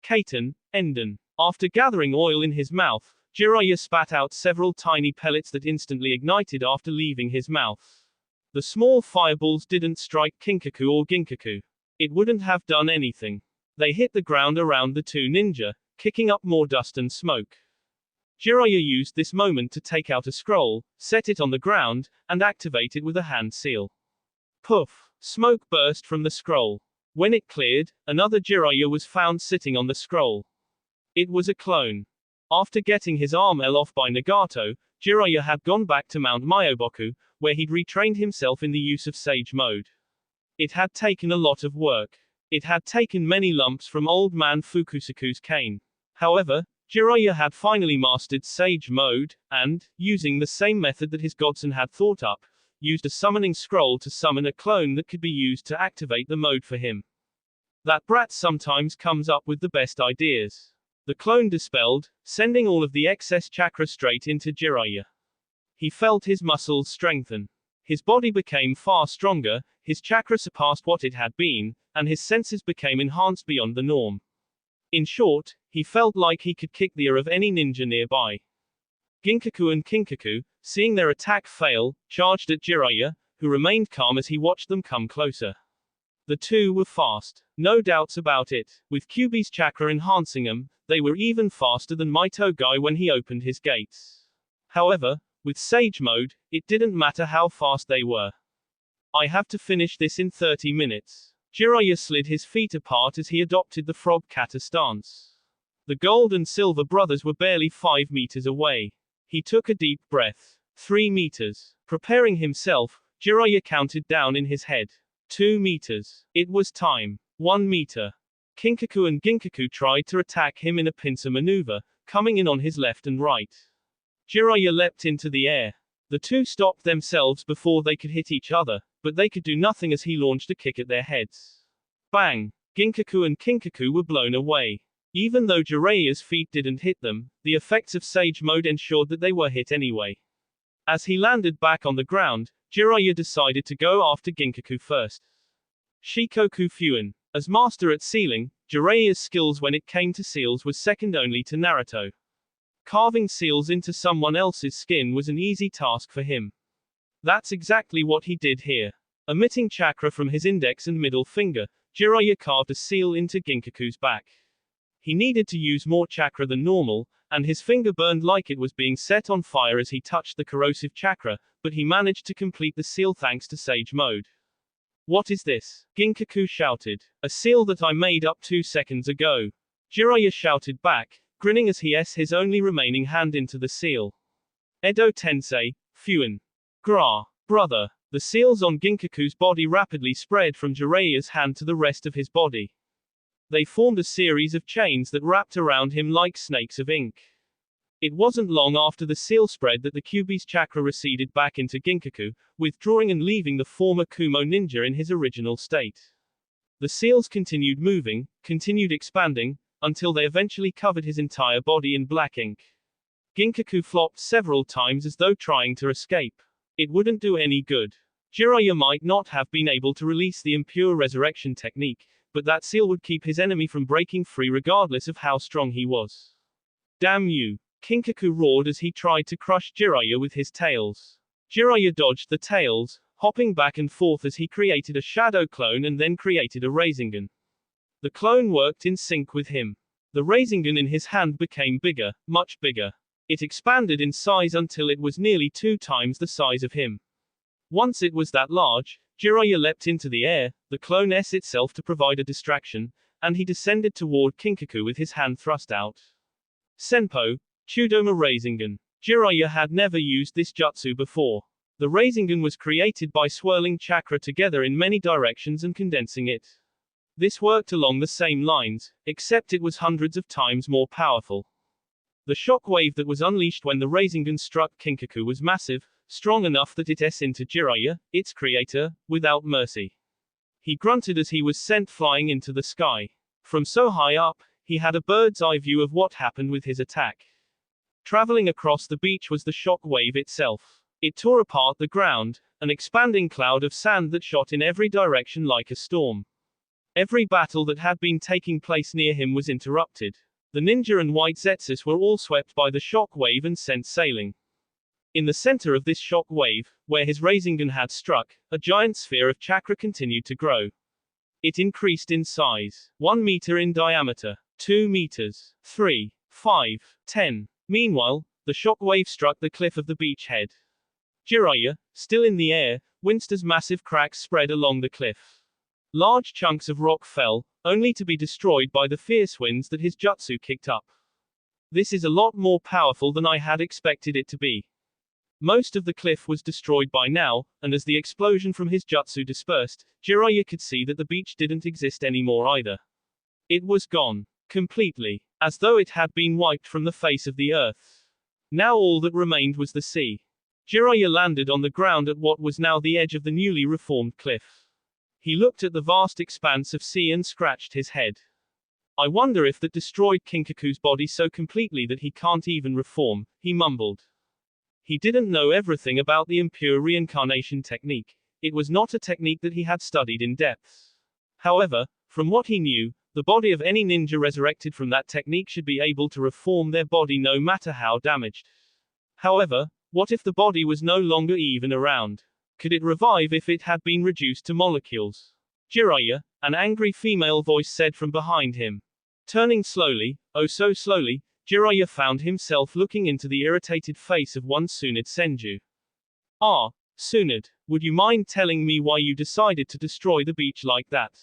Kaiten, Enden. After gathering oil in his mouth, Jiraiya spat out several tiny pellets that instantly ignited after leaving his mouth. The small fireballs didn't strike Kinkaku or Ginkaku. It wouldn't have done anything. They hit the ground around the two ninja, kicking up more dust and smoke. Jiraiya used this moment to take out a scroll, set it on the ground, and activate it with a hand seal. Poof! Smoke burst from the scroll. When it cleared, another Jiraiya was found sitting on the scroll. It was a clone. After getting his arm off by Nagato, Jiraiya had gone back to Mount Myoboku, where he'd retrained himself in the use of Sage Mode. It had taken a lot of work. It had taken many lumps from old man Fukusaku's cane. However, Jiraiya had finally mastered Sage Mode, and, using the same method that his godson had thought up, used a summoning scroll to summon a clone that could be used to activate the mode for him. That brat sometimes comes up with the best ideas. The clone dispelled, sending all of the excess chakra straight into Jiraiya. He felt his muscles strengthen. His body became far stronger, his chakra surpassed what it had been, and his senses became enhanced beyond the norm. In short, he felt like he could kick the ear of any ninja nearby. Ginkaku and Kinkaku, seeing their attack fail, charged at Jiraiya, who remained calm as he watched them come closer. The two were fast. No doubts about it. With Kyuubi's chakra enhancing them, they were even faster than Mito Gai when he opened his gates. However, with Sage Mode, it didn't matter how fast they were. I have to finish this in 30 minutes. Jiraiya slid his feet apart as he adopted the frog kata stance. The gold and silver brothers were barely 5 meters away. He took a deep breath. 3 meters. Preparing himself, Jiraiya counted down in his head. 2 meters. It was time. 1 meter. Kinkaku and Ginkaku tried to attack him in a pincer maneuver, coming in on his left and right. Jiraiya leapt into the air. The two stopped themselves before they could hit each other, but they could do nothing as he launched a kick at their heads. Bang! Ginkaku and Kinkaku were blown away. Even though Jiraiya's feet didn't hit them, the effects of Sage Mode ensured that they were hit anyway. As he landed back on the ground, Jiraiya decided to go after Ginkaku first. Shikoku Fuin. As master at sealing, Jiraiya's skills when it came to seals was second only to Naruto. Carving seals into someone else's skin was an easy task for him. That's exactly what he did here. Emitting chakra from his index and middle finger, Jiraiya carved a seal into Ginkaku's back. He needed to use more chakra than normal, and his finger burned like it was being set on fire as he touched the corrosive chakra, but he managed to complete the seal thanks to Sage Mode. What is this? Ginkaku shouted. A seal that I made up 2 seconds ago. Jiraiya shouted back, grinning as he s his only remaining hand into the seal. Edo Tensei, Fuin. Gra. Brother. The seals on Ginkaku's body rapidly spread from Jiraiya's hand to the rest of his body. They formed a series of chains that wrapped around him like snakes of ink. It wasn't long after the seal spread that the Kyuubi's chakra receded back into Ginkaku, withdrawing and leaving the former Kumo ninja in his original state. The seals continued moving, continued expanding, until they eventually covered his entire body in black ink. Ginkaku flopped several times as though trying to escape. It wouldn't do any good. Jiraiya might not have been able to release the impure resurrection technique, but that seal would keep his enemy from breaking free regardless of how strong he was. Damn you! Kinkaku roared as he tried to crush Jiraiya with his tails. Jiraiya dodged the tails, hopping back and forth as he created a shadow clone and then created a Rasengan. The clone worked in sync with him. The Rasengan in his hand became bigger, much bigger. It expanded in size until it was nearly 2 times the size of him. Once it was that large, Jiraiya leapt into the air, the clone S itself to provide a distraction, and he descended toward Kinkaku with his hand thrust out. Senpo, Chudoma Rasengan. Jiraiya had never used this jutsu before. The Rasengan was created by swirling chakra together in many directions and condensing it. This worked along the same lines, except it was hundreds of times more powerful. The shock wave that was unleashed when the Rasengan struck Kinkaku was massive, strong enough that it s into Jiraiya, its creator, without mercy. He grunted as he was sent flying into the sky. From so high up, he had a bird's eye view of what happened with his attack. Traveling across the beach was the shock wave itself. It tore apart the ground, an expanding cloud of sand that shot in every direction like a storm. Every battle that had been taking place near him was interrupted. The ninja and white Zetsus were all swept by the shock wave and sent sailing. In the center of this shock wave, where his Rasengan had struck, a giant sphere of chakra continued to grow. It increased in size. 1 meter in diameter. 2 meters. 3, 5, 10. Meanwhile, the shock wave struck the cliff of the beach head. Jiraiya, still in the air, winced as massive cracks spread along the cliff. Large chunks of rock fell, only to be destroyed by the fierce winds that his jutsu kicked up. This is a lot more powerful than I had expected it to be. Most of the cliff was destroyed by now, and as the explosion from his jutsu dispersed, Jiraiya could see that the beach didn't exist anymore either. It was gone. Completely. As though it had been wiped from the face of the earth. Now all that remained was the sea. Jiraiya landed on the ground at what was now the edge of the newly reformed cliff. He looked at the vast expanse of sea and scratched his head. I wonder if that destroyed Kinkaku's body so completely that he can't even reform, he mumbled. He didn't know everything about the impure reincarnation technique. It was not a technique that he had studied in depth. However, from what he knew, the body of any ninja resurrected from that technique should be able to reform their body no matter how damaged. However, what if the body was no longer even around? Could it revive if it had been reduced to molecules? Jiraiya, an angry female voice said from behind him. Turning slowly, oh so slowly, Jiraiya found himself looking into the irritated face of one Tsunade Senju. Ah, Tsunade, would you mind telling me why you decided to destroy the beach like that?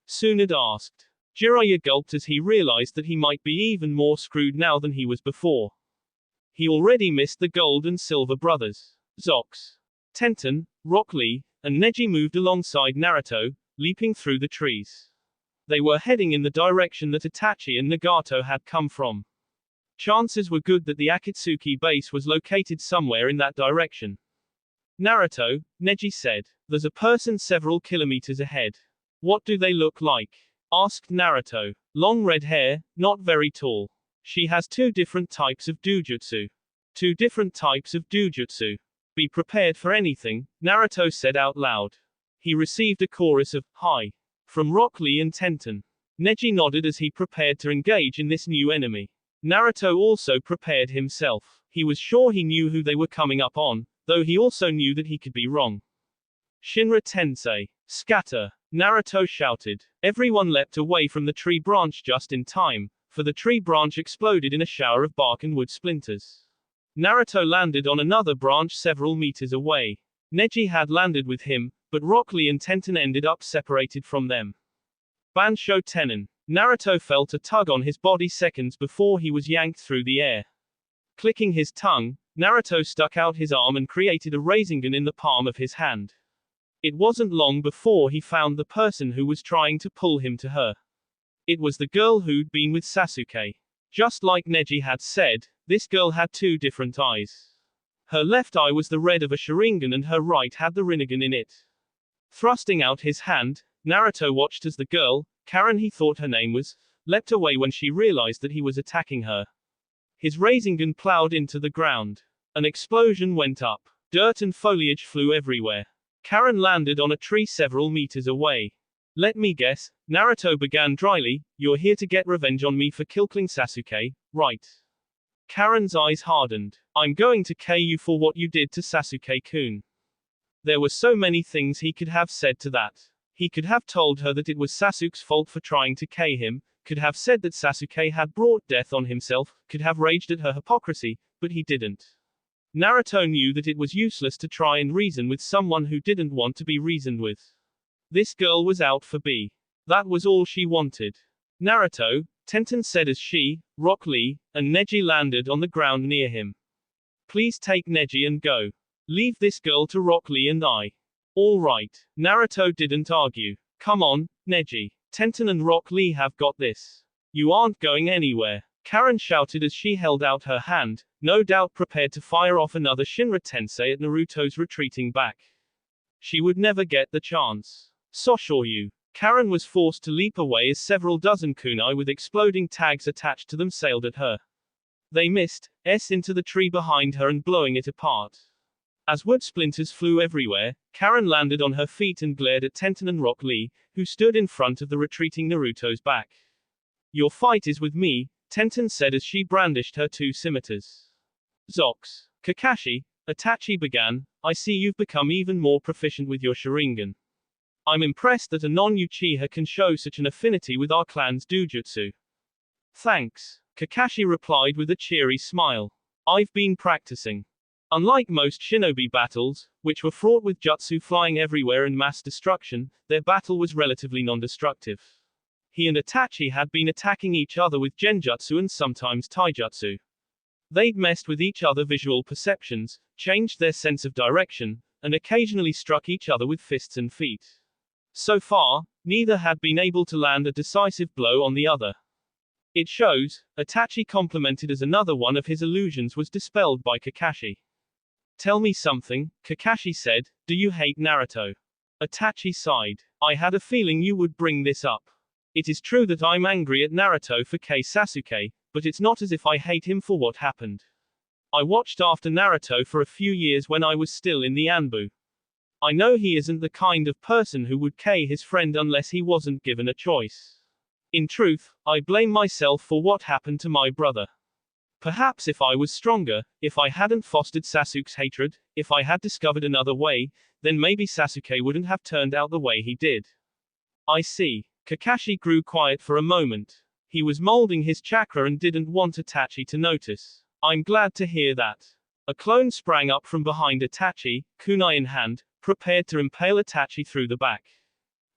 Tsunade asked. Jiraiya gulped as he realized that he might be even more screwed now than he was before. He already missed the gold and silver brothers. Zox, Tenten, Rock Lee, and Neji moved alongside Naruto, leaping through the trees. They were heading in the direction that Itachi and Nagato had come from. Chances were good that the Akatsuki base was located somewhere in that direction. Naruto, Neji said, there's a person several kilometers ahead. What do they look like? Asked Naruto. Long red hair, not very tall. She has 2 different types of dojutsu. 2 different types of dojutsu. Be prepared for anything, Naruto said out loud. He received a chorus of, hi, from Rock Lee and Tenten. Neji nodded as he prepared to engage in this new enemy. Naruto also prepared himself. He was sure he knew who they were coming up on, though he also knew that he could be wrong. Shinra Tensei. Scatter! Naruto shouted. Everyone leapt away from the tree branch just in time, for the tree branch exploded in a shower of bark and wood splinters. Naruto landed on another branch several meters away. Neji had landed with him, but Rock Lee and Tenten ended up separated from them. Bansho Tenon. Naruto felt a tug on his body seconds before he was yanked through the air. Clicking his tongue, Naruto stuck out his arm and created a Rasengan in the palm of his hand. It wasn't long before he found the person who was trying to pull him to her. It was the girl who'd been with Sasuke. Just like Neji had said, this girl had 2 different eyes. Her left eye was the red of a Sharingan and her right had the Rinnegan in it. Thrusting out his hand, Naruto watched as the girl, Karen he thought her name was, leapt away when she realized that he was attacking her. His Rasengan plowed into the ground. An explosion went up. Dirt and foliage flew everywhere. Karen landed on a tree several meters away. Let me guess, Naruto began dryly, you're here to get revenge on me for killing Sasuke, right? Karen's eyes hardened. I'm going to kill you for what you did to Sasuke-kun. There were so many things he could have said to that. He could have told her that it was Sasuke's fault for trying to kill him, could have said that Sasuke had brought death on himself, could have raged at her hypocrisy, but he didn't. Naruto knew that it was useless to try and reason with someone who didn't want to be reasoned with. This girl was out for B. That was all she wanted. Naruto, Tenten said as she, Rock Lee, and Neji landed on the ground near him. Please take Neji and go. Leave this girl to Rock Lee and I. All right. Naruto didn't argue. Come on, Neji. Tenten and Rock Lee have got this. You aren't going anywhere. Karen shouted as she held out her hand, no doubt prepared to fire off another Shinra Tensei at Naruto's retreating back. She would never get the chance. Soshoryu. Karen was forced to leap away as several dozen kunai with exploding tags attached to them sailed at her. They missed into the tree behind her and blowing it apart. As wood splinters flew everywhere, Karen landed on her feet and glared at Tenten and Rock Lee, who stood in front of the retreating Naruto's back. Your fight is with me, Tenten said as she brandished her 2 scimitars. Zox. Kakashi, Itachi began, I see you've become even more proficient with your Sharingan. I'm impressed that a non-Uchiha can show such an affinity with our clan's dojutsu. Thanks, Kakashi replied with a cheery smile. I've been practicing. Unlike most shinobi battles, which were fraught with jutsu flying everywhere and mass destruction, their battle was relatively non-destructive. He and Itachi had been attacking each other with genjutsu and sometimes taijutsu. They'd messed with each other visual perceptions, changed their sense of direction, and occasionally struck each other with fists and feet. So far, neither had been able to land a decisive blow on the other. It shows, Itachi complimented as another one of his illusions was dispelled by Kakashi. Tell me something, Kakashi said, do you hate Naruto? Itachi sighed. I had a feeling you would bring this up. It is true that I'm angry at Naruto for Sasuke, but it's not as if I hate him for what happened. I watched after Naruto for a few years when I was still in the Anbu. I know he isn't the kind of person who would kill his friend unless he wasn't given a choice. In truth, I blame myself for what happened to my brother. Perhaps if I was stronger, if I hadn't fostered Sasuke's hatred, if I had discovered another way, then maybe Sasuke wouldn't have turned out the way he did. I see. Kakashi grew quiet for a moment. He was molding his chakra and didn't want Itachi to notice. I'm glad to hear that. A clone sprang up from behind Itachi, kunai in hand, prepared to impale Itachi through the back.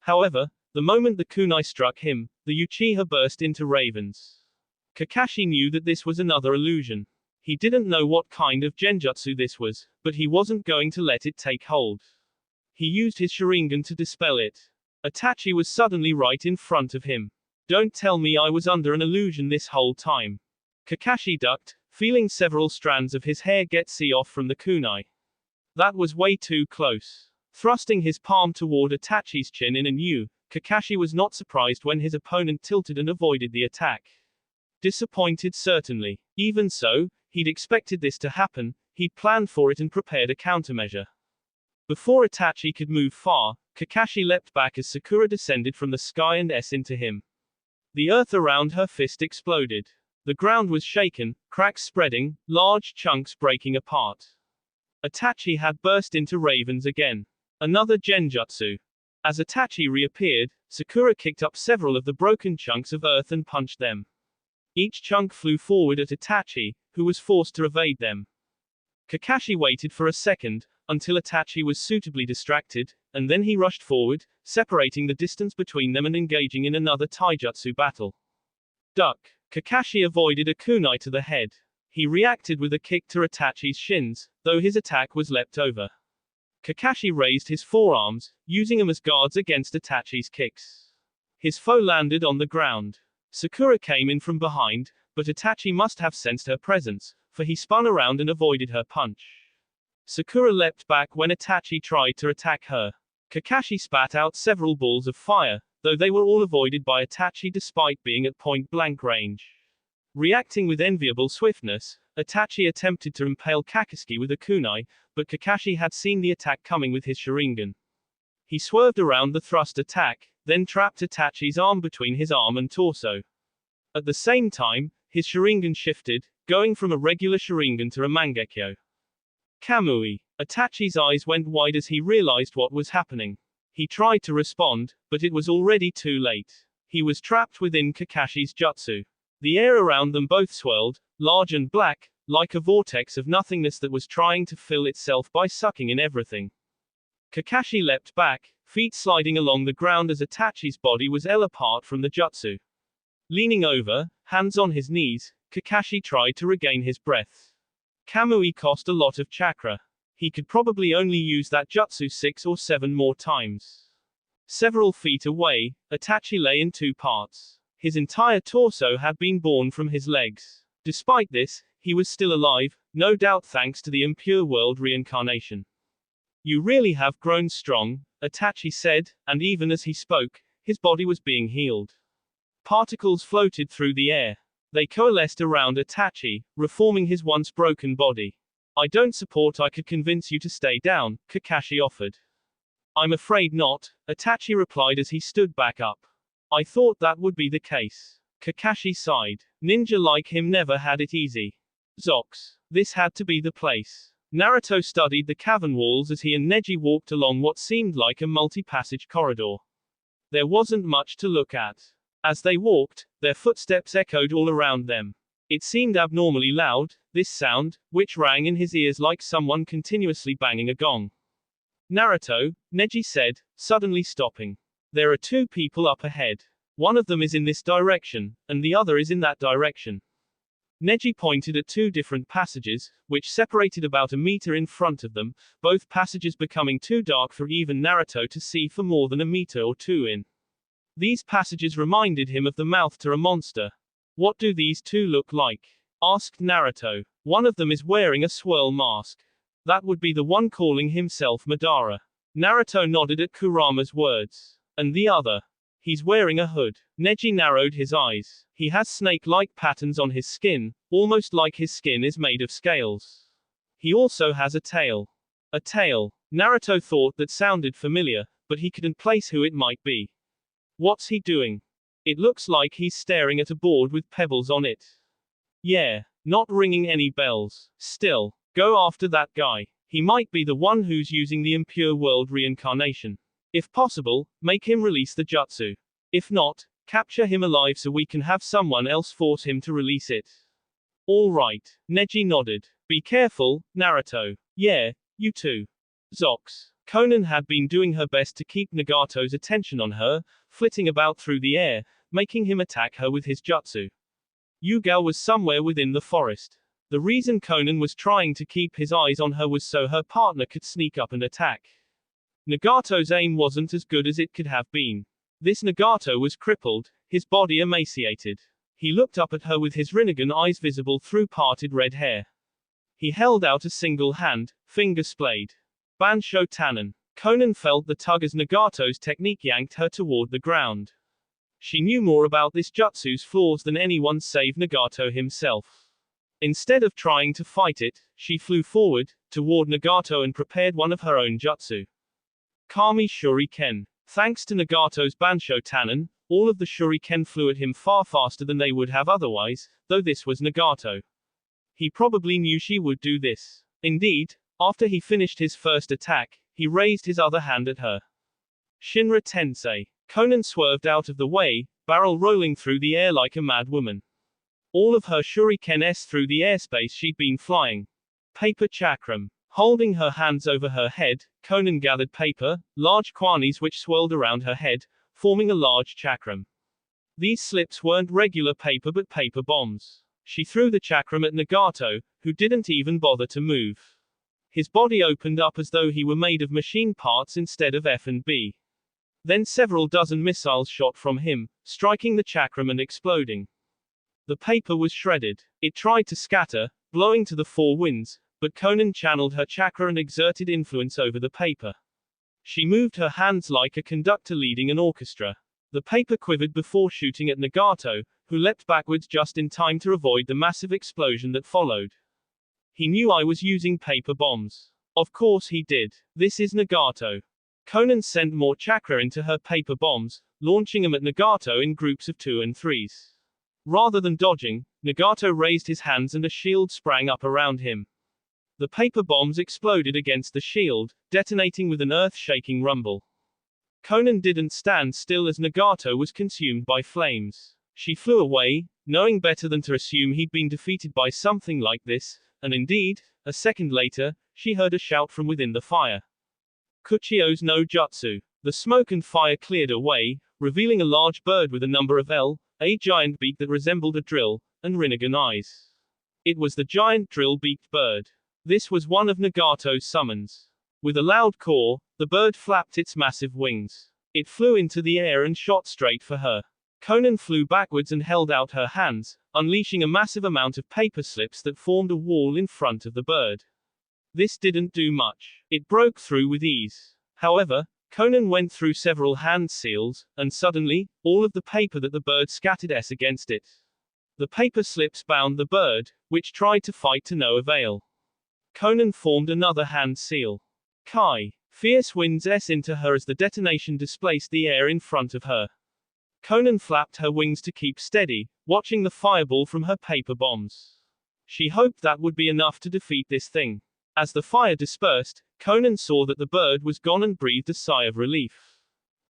However, the moment the kunai struck him, the Uchiha burst into ravens. Kakashi knew that this was another illusion. He didn't know what kind of genjutsu this was, but he wasn't going to let it take hold. He used his Sharingan to dispel it. Itachi was suddenly right in front of him. Don't tell me I was under an illusion this whole time. Kakashi ducked, feeling several strands of his hair get off from the kunai. That was way too close. Thrusting his palm toward Itachi's chin in a U, Kakashi was not surprised when his opponent tilted and avoided the attack. Disappointed certainly. Even so, he'd expected this to happen, he'd planned for it and prepared a countermeasure. Before Itachi could move far, Kakashi leapt back as Sakura descended from the sky and into him. The earth around her fist exploded. The ground was shaken, cracks spreading, large chunks breaking apart. Itachi had burst into ravens again. Another genjutsu. As Itachi reappeared, Sakura kicked up several of the broken chunks of earth and punched them. Each chunk flew forward at Itachi, who was forced to evade them. Kakashi waited for a second, until Itachi was suitably distracted, and then he rushed forward, separating the distance between them and engaging in another taijutsu battle. Duck. Kakashi avoided a kunai to the head. He reacted with a kick to Itachi's shins, though his attack was leapt over. Kakashi raised his forearms, using them as guards against Itachi's kicks. His foe landed on the ground. Sakura came in from behind, but Itachi must have sensed her presence, for he spun around and avoided her punch. Sakura leapt back when Itachi tried to attack her. Kakashi spat out several balls of fire, though they were all avoided by Itachi despite being at point-blank range. Reacting with enviable swiftness, Itachi attempted to impale Kakashi with a kunai, but Kakashi had seen the attack coming with his Sharingan. He swerved around the thrust attack, then trapped Itachi's arm between his arm and torso. At the same time, his Sharingan shifted, going from a regular Sharingan to a Mangekyo. Kamui. Itachi's eyes went wide as he realized what was happening. He tried to respond, but it was already too late. He was trapped within Kakashi's jutsu. The air around them both swirled, large and black, like a vortex of nothingness that was trying to fill itself by sucking in everything. Kakashi leapt back, feet sliding along the ground as Itachi's body was apart from the jutsu. Leaning over, hands on his knees, Kakashi tried to regain his breath. Kamui cost a lot of chakra. He could probably only use that jutsu 6 or 7 more times. Several feet away, Itachi lay in 2 parts. His entire torso had been born from his legs. Despite this, he was still alive, no doubt thanks to the impure world reincarnation. You really have grown strong, Itachi said, and even as he spoke, his body was being healed. Particles floated through the air. They coalesced around Itachi, reforming his once broken body. I don't support I could convince you to stay down, Kakashi offered. I'm afraid not, Itachi replied as he stood back up. I thought that would be the case. Kakashi sighed. Ninja like him never had it easy. Zox. This had to be the place. Naruto studied the cavern walls as he and Neji walked along what seemed like a multi-passage corridor. There wasn't much to look at. As they walked, their footsteps echoed all around them. It seemed abnormally loud, this sound, which rang in his ears like someone continuously banging a gong. Naruto, Neji said, suddenly stopping. There are 2 people up ahead. One of them is in this direction, and the other is in that direction. Neji pointed at 2 different passages, which separated about a meter in front of them, both passages becoming too dark for even Naruto to see for more than a meter or 2 in. These passages reminded him of the mouth to a monster. What do these 2 look like? Asked Naruto. One of them is wearing a swirl mask. That would be the one calling himself Madara. Naruto nodded at Kurama's words. And the other? He's wearing a hood. Neji narrowed his eyes. He has snake-like patterns on his skin, almost like his skin is made of scales. He also has a tail. A tail. Naruto thought that sounded familiar, but he couldn't place who it might be. What's he doing? It looks like he's staring at a board with pebbles on it. Yeah, not ringing any bells. Still, go after that guy. He might be the one who's using the impure world reincarnation. If possible, make him release the jutsu. If not, capture him alive so we can have someone else force him to release it. All right. Neji nodded. Be careful, Naruto. Yeah, you too. Zox. Konan had been doing her best to keep Nagato's attention on her, flitting about through the air, making him attack her with his jutsu. Yugao was somewhere within the forest. The reason Konan was trying to keep his eyes on her was so her partner could sneak up and attack. Nagato's aim wasn't as good as it could have been. This Nagato was crippled, his body emaciated. He looked up at her with his Rinnegan eyes visible through parted red hair. He held out a single hand, finger splayed. Bansho Tannen. Konan felt the tug as Nagato's technique yanked her toward the ground. She knew more about this jutsu's flaws than anyone save Nagato himself. Instead of trying to fight it, she flew forward, toward Nagato and prepared one of her own jutsu. Kami Shuriken. Thanks to Nagato's Bansho Tannen, all of the Shuriken flew at him far faster than they would have otherwise, though this was Nagato. He probably knew she would do this. Indeed, after he finished his first attack, he raised his other hand at her. Shinra Tensei. Konan swerved out of the way, barrel rolling through the air like a mad woman. All of her shurikens through the airspace she'd been flying. Paper chakram. Holding her hands over her head, Konan gathered paper, large kwanis which swirled around her head, forming a large chakram. These slips weren't regular paper but paper bombs. She threw the chakram at Nagato, who didn't even bother to move. His body opened up as though he were made of machine parts instead of F&B. Then several dozen missiles shot from him, striking the chakram and exploding. The paper was shredded. It tried to scatter, blowing to the four winds, but Konan channeled her chakra and exerted influence over the paper. She moved her hands like a conductor leading an orchestra. The paper quivered before shooting at Nagato, who leapt backwards just in time to avoid the massive explosion that followed. He knew I was using paper bombs. Of course he did. This is Nagato. Konan sent more chakra into her paper bombs, launching them at Nagato in groups of 2 and 3s. Rather than dodging, Nagato raised his hands and a shield sprang up around him. The paper bombs exploded against the shield, detonating with an earth-shaking rumble. Konan didn't stand still as Nagato was consumed by flames. She flew away, knowing better than to assume he'd been defeated by something like this, and indeed, a second later, she heard a shout from within the fire. Kuchio's no jutsu. The smoke and fire cleared away, revealing a large bird with a number of a giant beak that resembled a drill, and Rinnegan eyes. It was the giant drill-beaked bird. This was one of Nagato's summons. With a loud caw, the bird flapped its massive wings. It flew into the air and shot straight for her. Konan flew backwards and held out her hands, unleashing a massive amount of paper slips that formed a wall in front of the bird. This didn't do much. It broke through with ease. However, Konan went through several hand seals, and suddenly, all of the paper that the bird scattered against it. The paper slips bound the bird, which tried to fight to no avail. Konan formed another hand seal. Kai. Fierce winds into her as the detonation displaced the air in front of her. Konan flapped her wings to keep steady, watching the fireball from her paper bombs. She hoped that would be enough to defeat this thing. As the fire dispersed, Konan saw that the bird was gone and breathed a sigh of relief.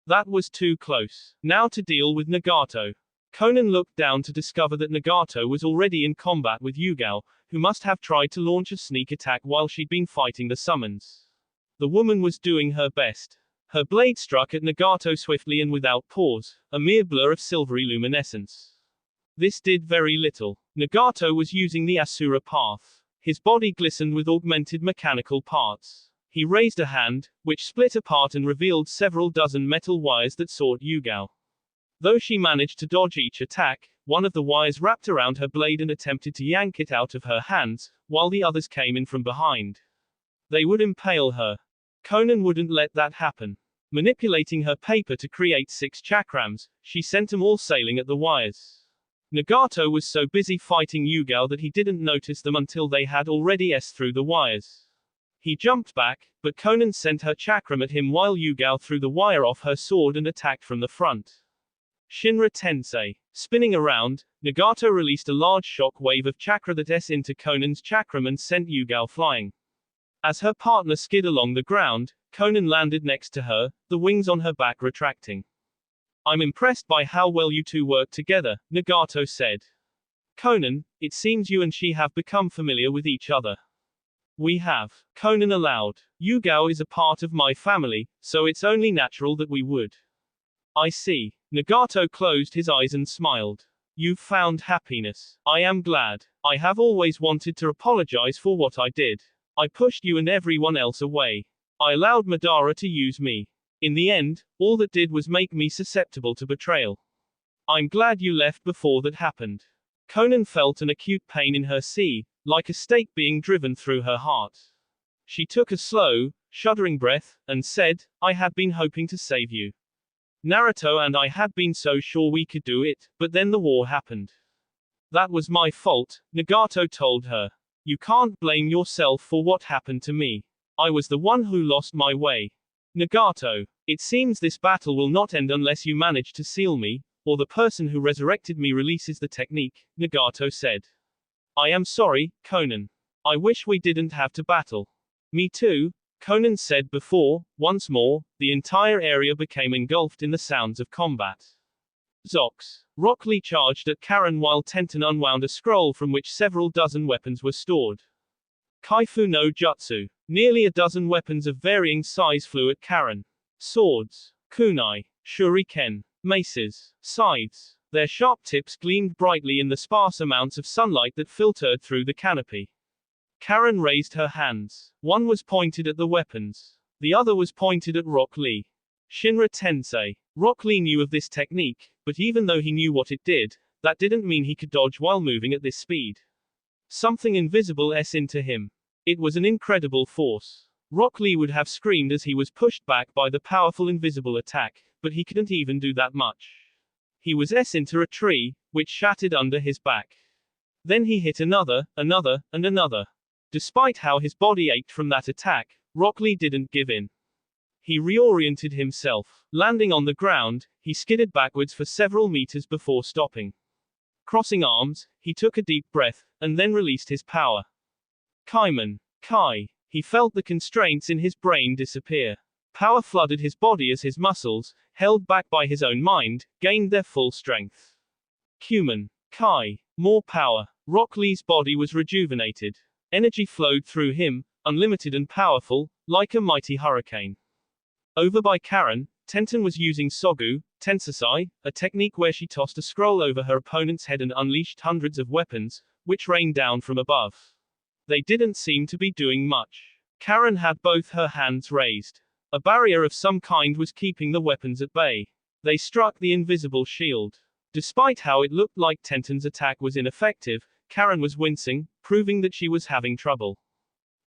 That was too close. Now to deal with Nagato. Konan looked down to discover that Nagato was already in combat with Yugao, who must have tried to launch a sneak attack while she'd been fighting the summons. The woman was doing her best. Her blade struck at Nagato swiftly and without pause, a mere blur of silvery luminescence. This did very little. Nagato was using the Asura path. His body glistened with augmented mechanical parts. He raised a hand, which split apart and revealed several dozen metal wires that sought Yugao. Though she managed to dodge each attack, one of the wires wrapped around her blade and attempted to yank it out of her hands, while the others came in from behind. They would impale her. Konan wouldn't let that happen. Manipulating her paper to create 6 chakrams, she sent them all sailing at the wires. Nagato was so busy fighting Yugao that he didn't notice them until they had already s through the wires. He jumped back, but Conan sent her chakram at him while Yugao threw the wire off her sword and attacked from the front. Shinra Tensei. Spinning around, Nagato released a large shock wave of chakra that s into Conan's chakram and sent Yugao flying. As her partner skid along the ground, Conan landed next to her, the wings on her back retracting. I'm impressed by how well you two work together, Nagato said. Conan, it seems you and she have become familiar with each other. We have. Conan allowed. Yugao is a part of my family, so it's only natural that we would. I see. Nagato closed his eyes and smiled. You've found happiness. I am glad. I have always wanted to apologize for what I did. I pushed you and everyone else away. I allowed Madara to use me. In the end, all that did was make me susceptible to betrayal. I'm glad you left before that happened. Conan felt an acute pain in her sea, like a stake being driven through her heart. She took a slow, shuddering breath, and said, I had been hoping to save you. Naruto and I had been so sure we could do it, but then the war happened. That was my fault, Nagato told her. You can't blame yourself for what happened to me. I was the one who lost my way. Nagato, it seems this battle will not end unless you manage to seal me, or the person who resurrected me releases the technique, Nagato said. I am sorry, Conan. I wish we didn't have to battle. Me too, Conan said before, once more, the entire area became engulfed in the sounds of combat. Zox. Rock Lee charged at Karen while Tenten unwound a scroll from which several dozen weapons were stored. Kaifu no Jutsu. Nearly a dozen weapons of varying size flew at Karen. Swords, kunai, shuriken, maces, scythes. Their sharp tips gleamed brightly in the sparse amounts of sunlight that filtered through the canopy. Karen raised her hands. One was pointed at the weapons. The other was pointed at Rock Lee. Shinra Tensei. Rock Lee knew of this technique, but even though he knew what it did, that didn't mean he could dodge while moving at this speed. Something invisible s into him. It was an incredible force. Rock Lee would have screamed as he was pushed back by the powerful invisible attack, but he couldn't even do that much. He was s into a tree, which shattered under his back. Then he hit another, and another. Despite how his body ached from that attack, Rock Lee didn't give in. He reoriented himself. Landing on the ground, he skidded backwards for several meters before stopping. Crossing arms, he took a deep breath, and then released his power. Kaiman. Kai. He felt the constraints in his brain disappear. Power flooded his body as his muscles, held back by his own mind, gained their full strength. Kuman. Kai. More power. Rock Lee's body was rejuvenated. Energy flowed through him, unlimited and powerful, like a mighty hurricane. Over by Karen, Tenten was using Sogu, Tensasai, a technique where she tossed a scroll over her opponent's head and unleashed hundreds of weapons, which rained down from above. They didn't seem to be doing much. Karen had both her hands raised. A barrier of some kind was keeping the weapons at bay. They struck the invisible shield. Despite how it looked like Tenten's attack was ineffective, Karen was wincing, proving that she was having trouble.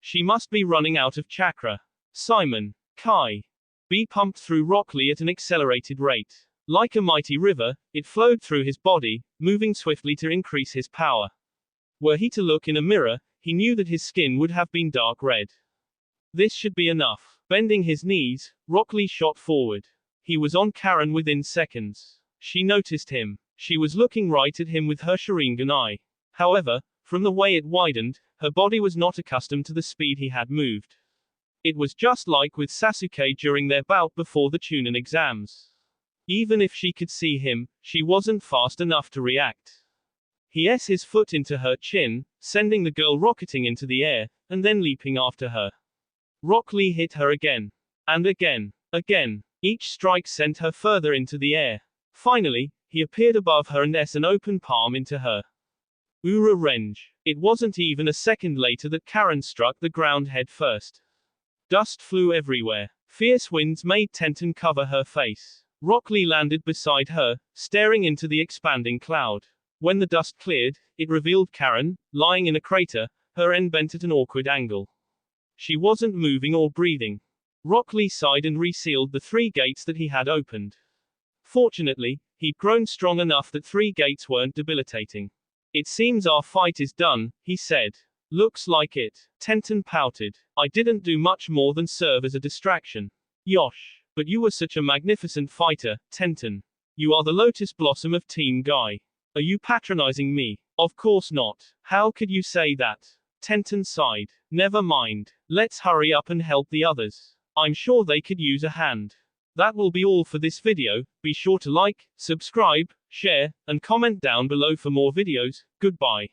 She must be running out of chakra. Simon. Kai. B pumped through Rock Lee at an accelerated rate. Like a mighty river, it flowed through his body, moving swiftly to increase his power. Were he to look in a mirror, he knew that his skin would have been dark red. This should be enough. Bending his knees, Rock Lee shot forward. He was on Karen within seconds. She noticed him. She was looking right at him with her Sharingan eye. However, from the way it widened, her body was not accustomed to the speed he had moved. It was just like with Sasuke during their bout before the Chunin exams. Even if she could see him, she wasn't fast enough to react. He s his foot into her chin, sending the girl rocketing into the air, and then leaping after her. Rock Lee hit her again. And again. Again. Each strike sent her further into the air. Finally, he appeared above her and s an open palm into her. Ura Renge. It wasn't even a second later that Karen struck the ground head first. Dust flew everywhere. Fierce winds made Tenten cover her face. Rock Lee landed beside her, staring into the expanding cloud. When the dust cleared, it revealed Karen, lying in a crater, her end bent at an awkward angle. She wasn't moving or breathing. Rock Lee sighed and resealed the 3 gates that he had opened. Fortunately, he'd grown strong enough that 3 gates weren't debilitating. It seems our fight is done, he said. Looks like it. Tenten pouted. I didn't do much more than serve as a distraction. Yosh. But you were such a magnificent fighter, Tenten. You are the lotus blossom of Team Guy. Are you patronizing me? Of course not. How could you say that? Tenten sighed. Never mind. Let's hurry up and help the others. I'm sure they could use a hand. That will be all for this video. Be sure to like, subscribe, share, and comment down below for more videos. Goodbye.